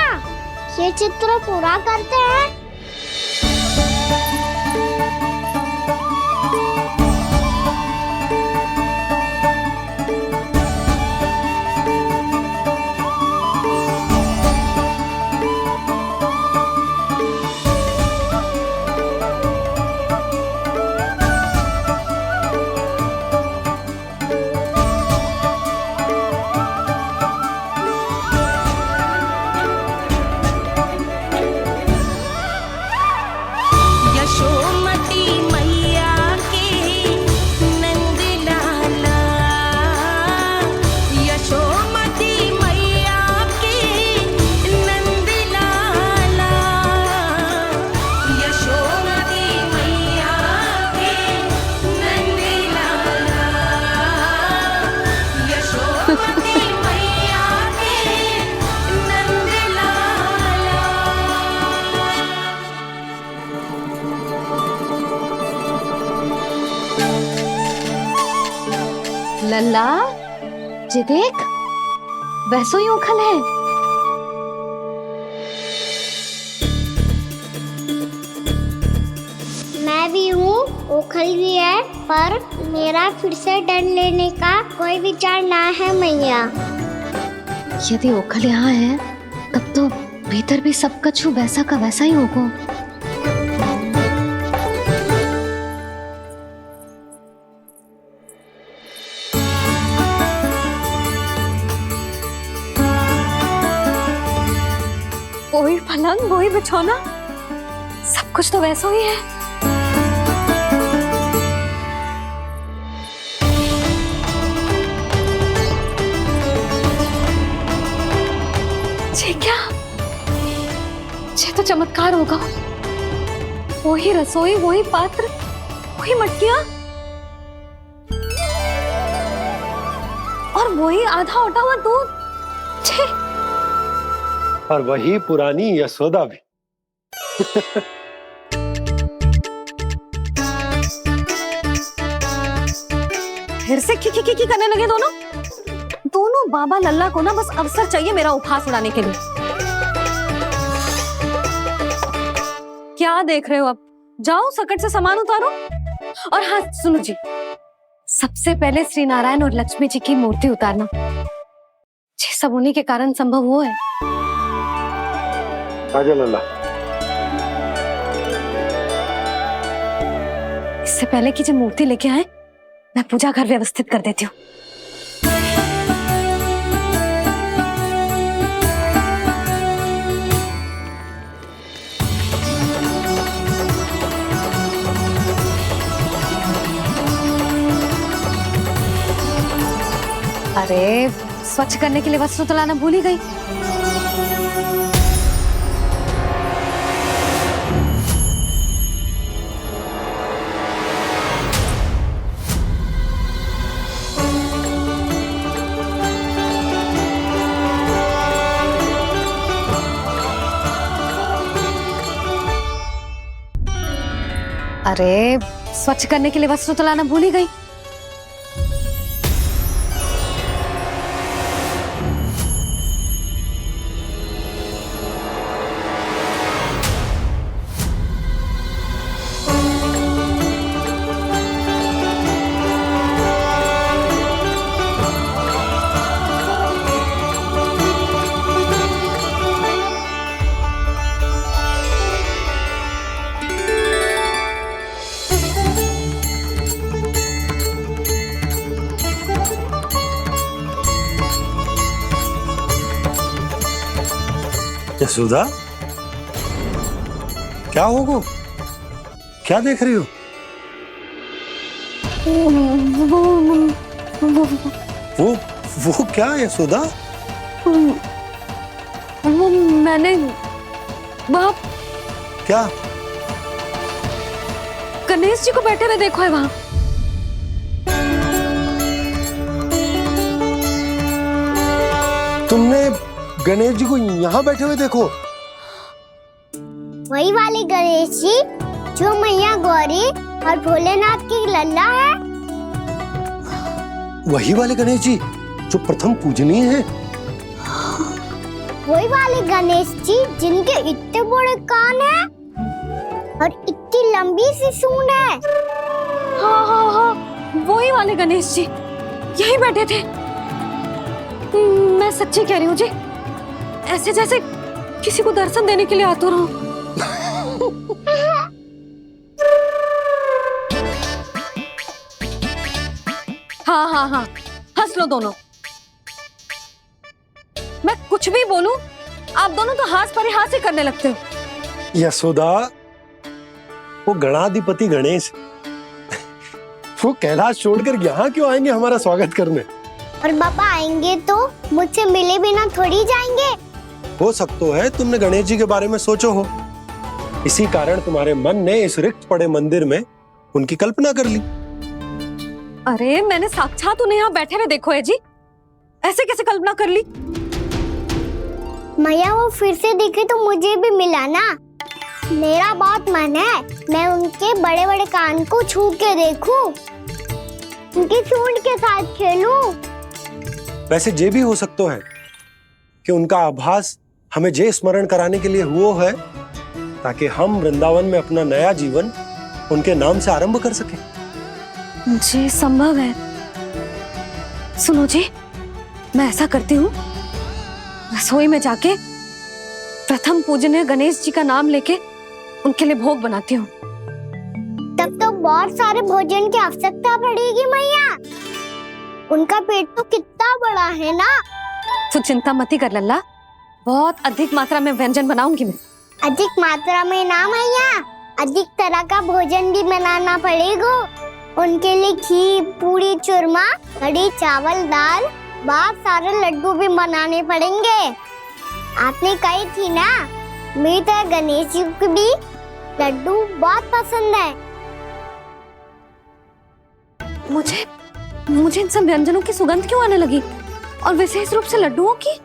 ये चित्र पूरा करते हैं। लल्ला, ये देख, वैसो ही उखल है। मैं भी हूँ, ओखल भी है, पर मेरा फिर से डर लेने का कोई विचार ना है मैया। यदि ओखल यहाँ है, तब तो भीतर भी सब कछु वैसा का वैसा ही होगा। वही पलंग, वही बिछौना, सब कुछ तो वैसा ही है। ये क्या? ये तो चमत्कार होगा। वही रसोई, वही पात्र, वही मटकियां, और वही आधा उटा हुआ दूध। छे! और वही पुरानी यशोदा भी। फिर से की करने लगे दोनों बाबा लल्ला को ना बस अवसर चाहिए मेरा उपहास उड़ाने के लिए। क्या देख रहे हो? अब जाओ, सकट से सामान उतारो। और हाँ सुनो जी, सबसे पहले श्री नारायण और लक्ष्मी जी की मूर्ति उतारना। ये सब उन्हीं के कारण संभव हुआ है। आजा लल्ला। इससे पहले कि जो मूर्ति लेके आए, मैं पूजा घर व्यवस्थित कर देती हूँ। अरे स्वच्छ करने के लिए वस्त्र तो लाना भूल ही गई। अरे स्वच्छ करने के लिए वस्त्र तो लाना भूल ही गई। यशोदा, क्या होगा? क्या देख रही हो? वो क्या है यशोदा? वो मैंने वहाँ क्या? गणेश जी को बैठे हुए देखो है वहाँ। तुमने गणेश जी को यहाँ बैठे हुए देखो? वही वाले गणेश जी जो मैया गौरी और भोलेनाथ की लल्ला है। वही वाले गणेश जी जो प्रथम पूजनीय हैं? वही वाले गणेश जी जिनके इतने बड़े कान हैं और इतनी लंबी सी सूंड है। हाँ हाँ हाँ, वही वाले गणेश जी यही बैठे थे। मैं सच्ची कह रही हूँ जी, ऐसे जैसे किसी को दर्शन देने के लिए आतुर हूँ। हाँ हाँ हाँ, हंस लो दोनों। मैं कुछ भी बोलूं, आप दोनों तो हाथ पर हाथ ही करने लगते हो। यशोदा, वो गणाधिपति गणेश वो कैलाश छोड़कर यहाँ क्यों आएंगे हमारा स्वागत करने? और पापा आएंगे तो मुझसे मिले बिना थोड़ी जाएंगे। हो सकता है तुमने गणेश जी के बारे में सोचो हो, इसी कारण तुम्हारे मन ने इस रिक्त पड़े मंदिर में उनकी कल्पना कर ली। अरे मैंने साक्षात उन्हें यहाँ बैठे हुए देखो है जी, ऐसे कैसे कल्पना कर ली? मैया वो फिर से दिखे तो मुझे भी मिला ना। मेरा बहुत मन है मैं उनके बड़े बड़े कान को छू के देखूं, उनकी सूंड के साथ खेलूं। वैसे ये भी हो सकता है कि उनका आभास हमें जे स्मरण कराने के लिए हुआ है ताकि हम वृंदावन में अपना नया जीवन उनके नाम से आरंभ कर सके। जी संभव है। सुनो जी, मैं ऐसा करती हूँ, रसोई में जाके प्रथम पूजनीय गणेश जी का नाम लेके उनके लिए भोग बनाती हूँ। तब तो बहुत सारे भोजन की आवश्यकता पड़ेगी मैया, उनका पेट तो कितना बड़ा है ना। तू चिंता मत कर लल्ला, बहुत अधिक मात्रा में व्यंजन बनाऊंगी मैं। अधिक मात्रा में ना मैया, अधिक तरह का भोजन भी बनाना पड़ेगा। उनके लिए खीर, पूरी, चूरमा, कढ़ी, चावल, दाल, बहुत सारे लड्डू भी बनाने पड़ेंगे। आपने कही थी ना, मेरी तरह गणेश जी को भी लड्डू बहुत पसंद है। मुझे इन सब व्यंजनों की सुगंध क्यों आने लगी, और विशेष रूप से लड्डुओं की?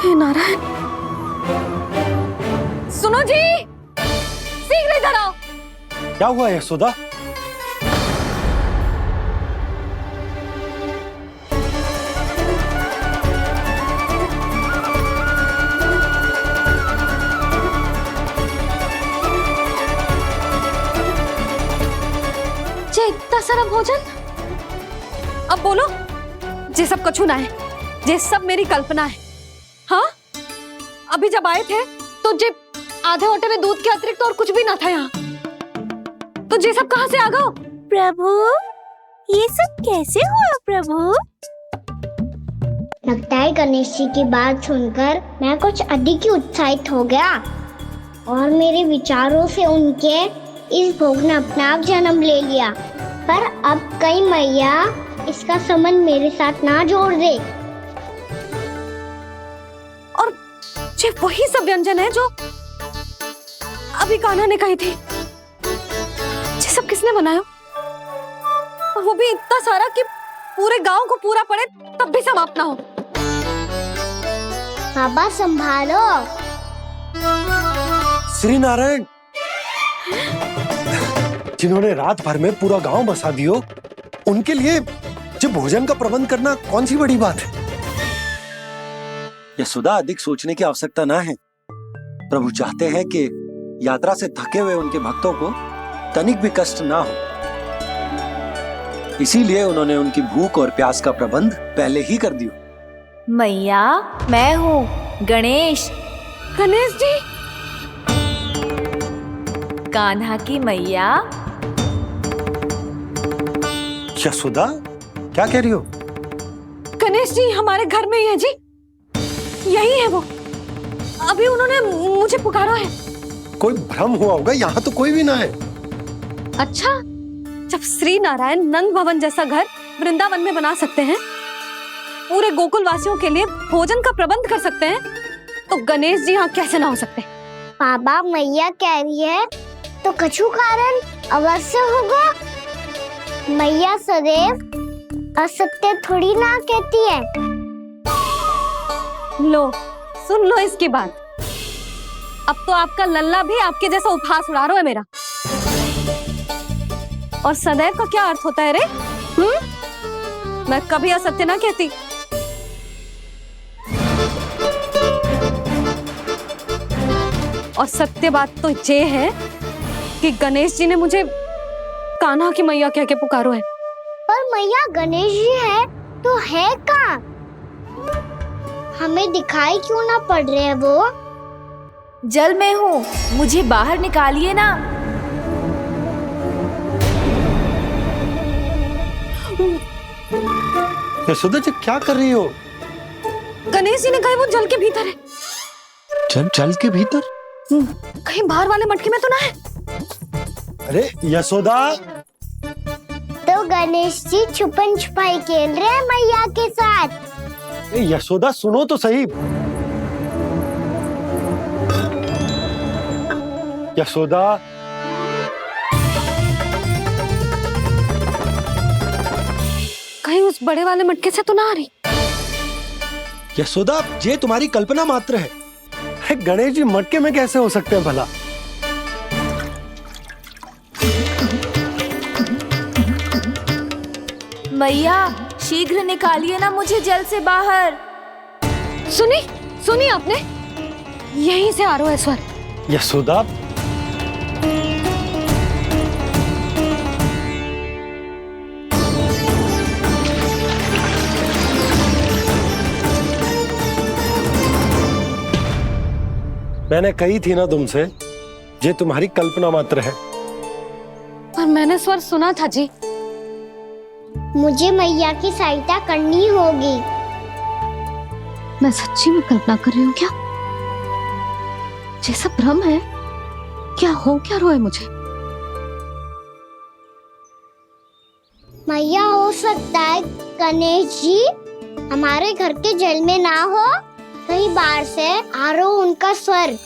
हे नारायण, सुनो जी, शीघ्र इधर आओ। क्या हुआ यशोदा? जे इतना सारा भोजन, अब बोलो, जे सब कछु ना है, जे सब मेरी कल्पना है। हाँ, अभी जब आए थे तो जे आधे ओटे में दूध के अतिरिक्त और कुछ भी ना था यहाँ, तो जे सब कहाँ से आ गए? प्रभु, ये सब कैसे हुआ प्रभु? लगता है गणेश जी की बात सुनकर मैं कुछ अधिक ही उत्साहित हो गया और मेरे विचारों से उनके इस भोग ने अपना आप जन्म ले लिया। पर अब कहीं मैया इसका संबंध मेरे साथ ना जोड़ दे। और ये वही सब व्यंजन है जो अभी कान्हा ने कही थी। ये सब किसने बनाया? और वो भी इतना सारा कि पूरे गांव को पूरा पड़े तब भी समाप्त ना हो। बाबा संभालो। श्री नारायण, जिन्होंने रात भर में पूरा गांव बसा दियो, उनके लिए जो भोजन का प्रबंध करना कौन सी बड़ी बात है? यशोदा, अधिक सोचने की आवश्यकता ना है। प्रभु चाहते हैं कि यात्रा से थके हुए उनके भक्तों को तनिक भी कष्ट ना हो। इसीलिए उन्होंने उनकी भूख और प्यास का प्रबंध पहले ही कर दिया। मैया, मैं हूँ गणेश। गणेश जी, कान्हा की मैया। यशोदा, क्या कह रही हो? गणेश जी हमारे घर में ही है जी, यही है वो। अभी उन्होंने मुझे पुकारा है। कोई भ्रम हुआ होगा, यहाँ तो कोई भी ना है। अच्छा, जब श्री नारायण नंद भवन जैसा घर वृंदावन में बना सकते हैं, पूरे गोकुल वासियों के लिए भोजन का प्रबंध कर सकते हैं, तो गणेश जी यहाँ कैसे ना हो सकते? बाबा, मैया कह रही है तो कछु कारण अवश्य होगा। मैया सदैव असत्य थोड़ी ना कहती है। लो, सुन लो इसकी बात। अब तो आपका लल्ला भी आपके जैसा उपहास उड़ा रहा है मेरा। और सदैव का क्या अर्थ होता है रे? मैं कभी असत्य ना कहती। और सत्य बात तो ये है कि गणेश जी ने मुझे कान्हा की मैया कह के पुकारो है। पर मैया गणेश जी है तो है कहाँ? हमें दिखाई क्यों ना पड़ रहे हैं वो? जल में हूँ, मुझे बाहर निकालिए ना। यशोदा जी, क्या कर रही हो? गणेश जी ने कहा वो जल के भीतर है। जल के भीतर? कहीं बाहर वाले मटके में तो ना है? अरे यशोदा! तो गणेश जी छुपन छुपाई खेल रहे हैं मैया के साथ। यशोदा, सुनो तो सही। यशोदा, कहीं उस बड़े वाले मटके से तो ना आ रही? यशोदा, ये तुम्हारी कल्पना मात्र है। गणेश जी मटके में कैसे हो सकते हैं भला? मैया, शीघ्र निकालिए ना मुझे जल से बाहर। सुनी आपने? यहीं से आ रहा है स्वर। यशोदा, मैंने कही थी ना तुमसे, ये तुम्हारी कल्पना मात्र है। पर मैंने स्वर सुना था जी। मुझे मैया की सहायता करनी होगी। मैं सच्ची में कल्पना कर रही हूँ क्या? ये सब भ्रम है क्या? हो क्या रहा है मुझे? मैया, हो सकता है गणेश जी हमारे घर के जल में ना हो, कहीं बाहर से आ रहा हो उनका स्वर।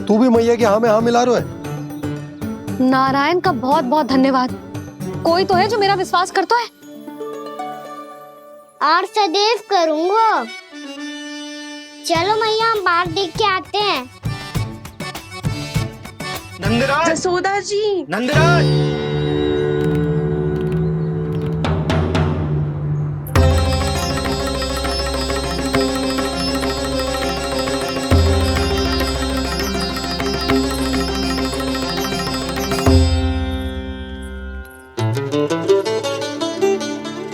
तू भी मैया के हाँ में हाँ मिला रहा है। नारायण का बहुत बहुत धन्यवाद। कोई तो है जो मेरा विश्वास करता है। और सदैव करूंगा। चलो मैया, हम बाहर देख के आते हैं। नंदराज! जसोदा जी! नंदराज!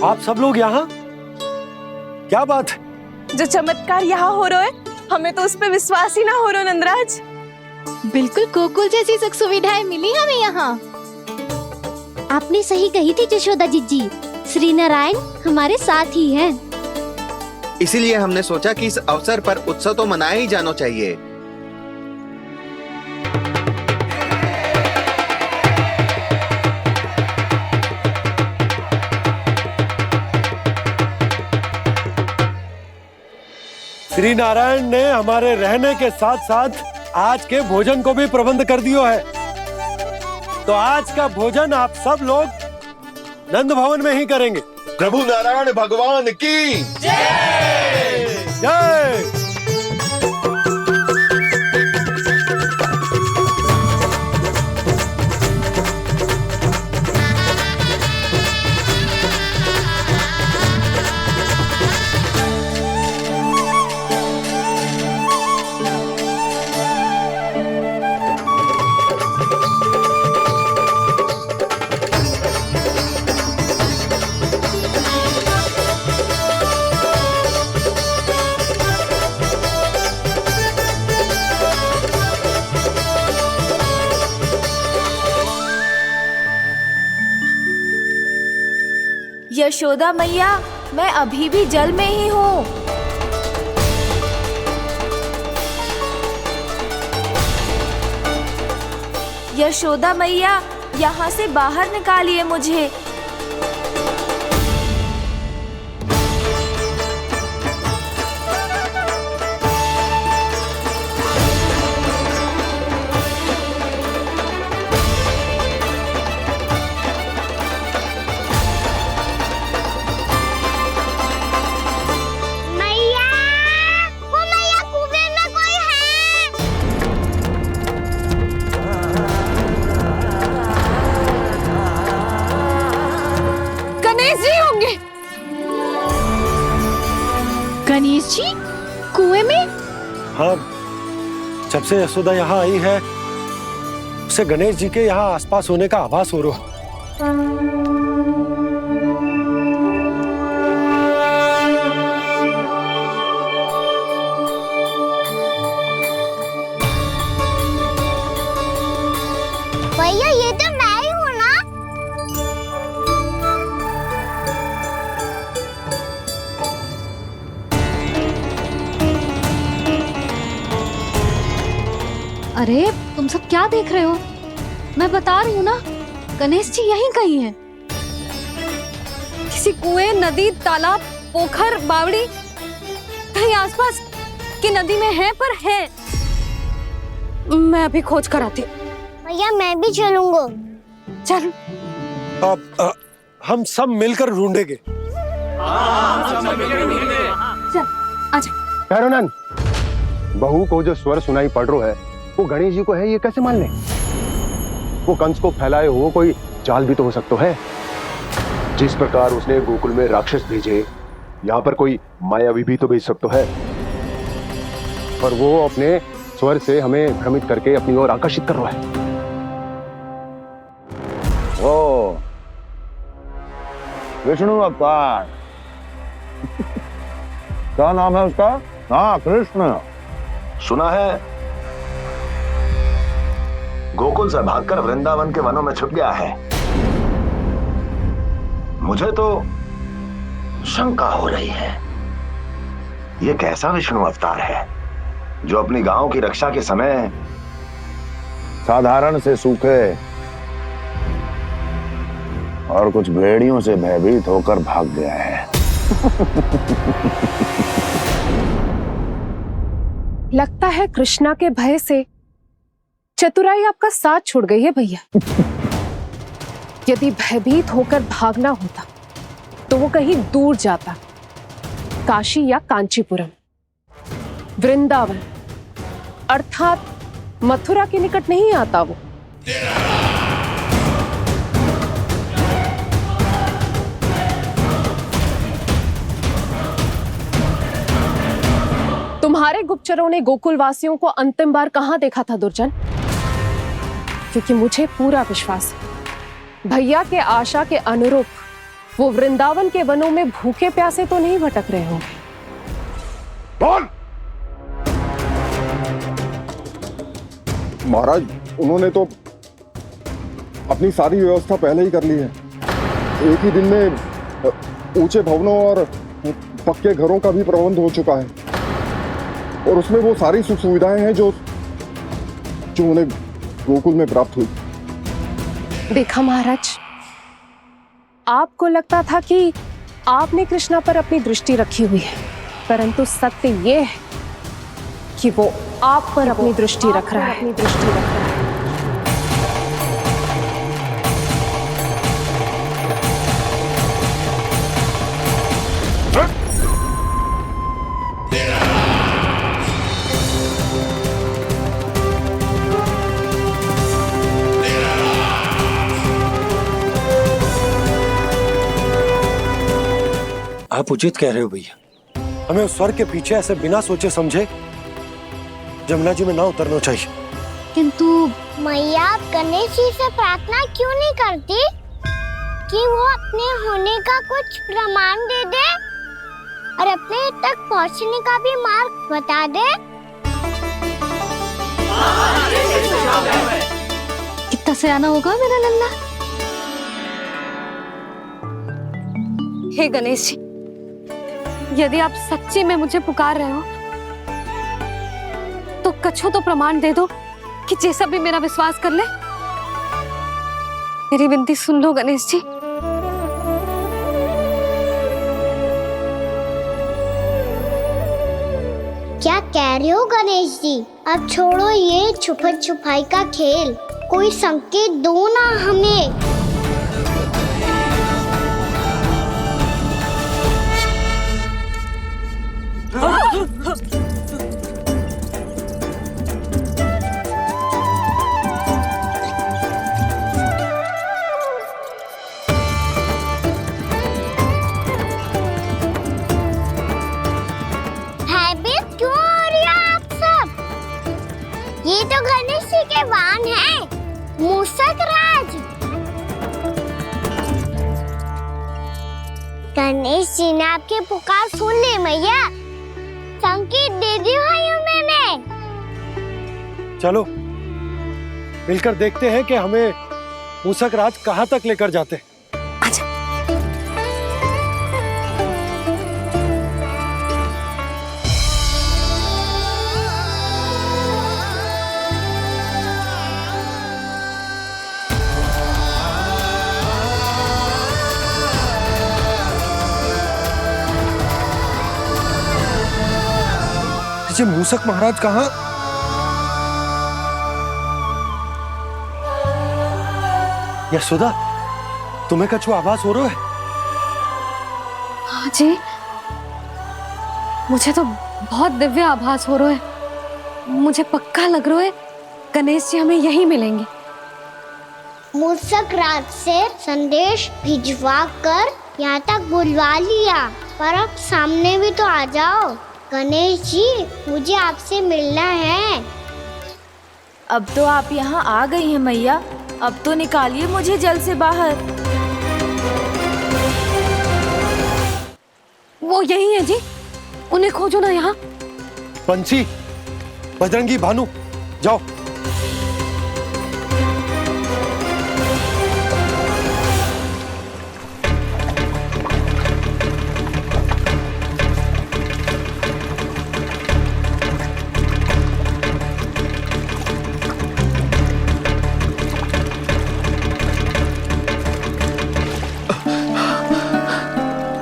आप सब लोग यहाँ? क्या बात है? जो चमत्कार यहाँ हो रहा है, हमें तो उस पे विश्वास ही ना हो रहा नंदराज। बिल्कुल गोकुल जैसी सुख सुविधाएं मिली हमें यहाँ। आपने सही कही थी जशोदा जीजी, श्री नारायण हमारे साथ ही हैं। इसीलिए हमने सोचा कि इस अवसर पर उत्सव तो मनाया ही जाना चाहिए। श्री नारायण ने हमारे रहने के साथ साथ आज के भोजन को भी प्रबंध कर दियो है। तो आज का भोजन आप सब लोग नंद भवन में ही करेंगे। प्रभु नारायण भगवान की जय जय। यशोदा मैया, मैं अभी भी जल में ही हूँ। यशोदा मैया, यहाँ से बाहर निकालिए मुझे। गणेश जी कुएं में? हाँ, जब से यशोदा यहाँ आई है उसे गणेश जी के यहाँ आसपास होने का आभास हो रहा। भैया ये तो मैं ही हूँ ना। अरे तुम सब क्या देख रहे हो? मैं बता रही हूँ ना, गणेश जी यहीं कहीं हैं। किसी कुएं, नदी, तालाब, पोखर, बावड़ी, कहीं आसपास की नदी में है, पर है। मैं अभी खोज कर आती हूँ। भैया मैं भी चलूंगा। चल। अब हम सब मिलकर ढूंढेंगे। चल आजा। भैरवनाथ, बहू को जो स्वर सुनाई पड़ रहा है वो गणेश जी को है, ये कैसे मान ले? वो कंस को फैलाए हुए कोई जाल भी तो हो सकता है। जिस प्रकार उसने गोकुल में राक्षस भेजे, यहाँ पर कोई मायावी भी तो भेज सकता है। पर वो अपने स्वर से हमें भ्रमित करके अपनी ओर आकर्षित कर रहा है। ओ विष्णु अवतार। क्या नाम है उसका? हाँ, कृष्ण। सुना है गोकुल से भागकर वृंदावन के वनों में छुप गया है। मुझे तो शंका हो रही है, ये कैसा विष्णु अवतार है जो अपनी गांव की रक्षा के समय साधारण से सूखे और कुछ भेड़ियों से भयभीत होकर भाग गया है। लगता है कृष्णा के भय से चतुराई आपका साथ छोड़ गई है भैया। यदि भयभीत होकर भागना होता तो वो कहीं दूर जाता, काशी या कांचीपुरम, वृंदावन अर्थात मथुरा के निकट नहीं आता वो। तुम्हारे गुप्तचरों ने गोकुल वासियों को अंतिम बार कहां देखा था दुर्जन? क्योंकि मुझे पूरा विश्वास है भैया के आशा के अनुरूप वो वृंदावन के वनों में भूखे प्यासे तो नहीं भटक रहे होंगे। बोल। महाराज, उन्होंने तो अपनी सारी व्यवस्था पहले ही कर ली है। एक ही दिन में ऊंचे भवनों और पक्के घरों का भी प्रबंध हो चुका है और उसमें वो सारी सुख सुविधाएं हैं जो उन्हें गोकुल में प्राप्त हुई। देखा महाराज, आपको लगता था कि आपने कृष्णा पर अपनी दृष्टि रखी हुई है, परंतु सत्य ये है कि वो आप पर अपनी दृष्टि रख रहा है। आप उचित कह रहे हो भैया, हमें उस स्वर के पीछे ऐसे बिना सोचे समझे जमुना जी में ना उतरना चाहिए। किंतु मैया, आप गणेश जी से प्रार्थना क्यों नहीं करती कि वो अपने होने का कुछ प्रमाण दे दे और अपने तक पहुंचने का भी मार्ग बता दे? कितना सयाना होगा मेरा लल्ला। हे गणेश जी, यदि आप सच्ची में मुझे पुकार रहे हो तो कछो तो प्रमाण दे दो कि जैसा भी मेरा विश्वास कर ले। मेरी विनती सुन लो गणेश जी। क्या कह रहे हो गणेश जी? अब छोड़ो ये छुपन छुपाई का खेल, कोई संकेत दो ना हमें। भयभीत क्यों हो रही हो आप सब? ये तो गणेश जी के वाहन हैं, मूषक राज। गणेश जी ने आपकी पुकार सुन ली मैया, संकेत दे दी भाइयों मैंने। चलो मिलकर देखते हैं कि हमें मूषक राज कहाँ तक लेकर जाते हैं। ये मूषक महाराज कहाँ? यशोदा, तुम्हें कछु आभास हो रहा है? हाँ जी, मुझे तो बहुत दिव्य आभास हो रहा है। मुझे पक्का लग रहा है गणेश जी हमें यहीं मिलेंगे। मूषक राज से संदेश भिजवा कर यहाँ तक बुलवा लिया, पर अब सामने भी तो आ जाओ। गणेश जी, मुझे आपसे मिलना है। अब तो आप यहाँ आ गई हैं मैया, अब तो निकालिए मुझे जल से बाहर। वो यही है जी, उन्हें खोजो ना यहाँ। पंछी, बजरंगी, भानु, जाओ।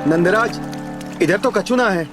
नंदराज, इधर तो कछु ना है।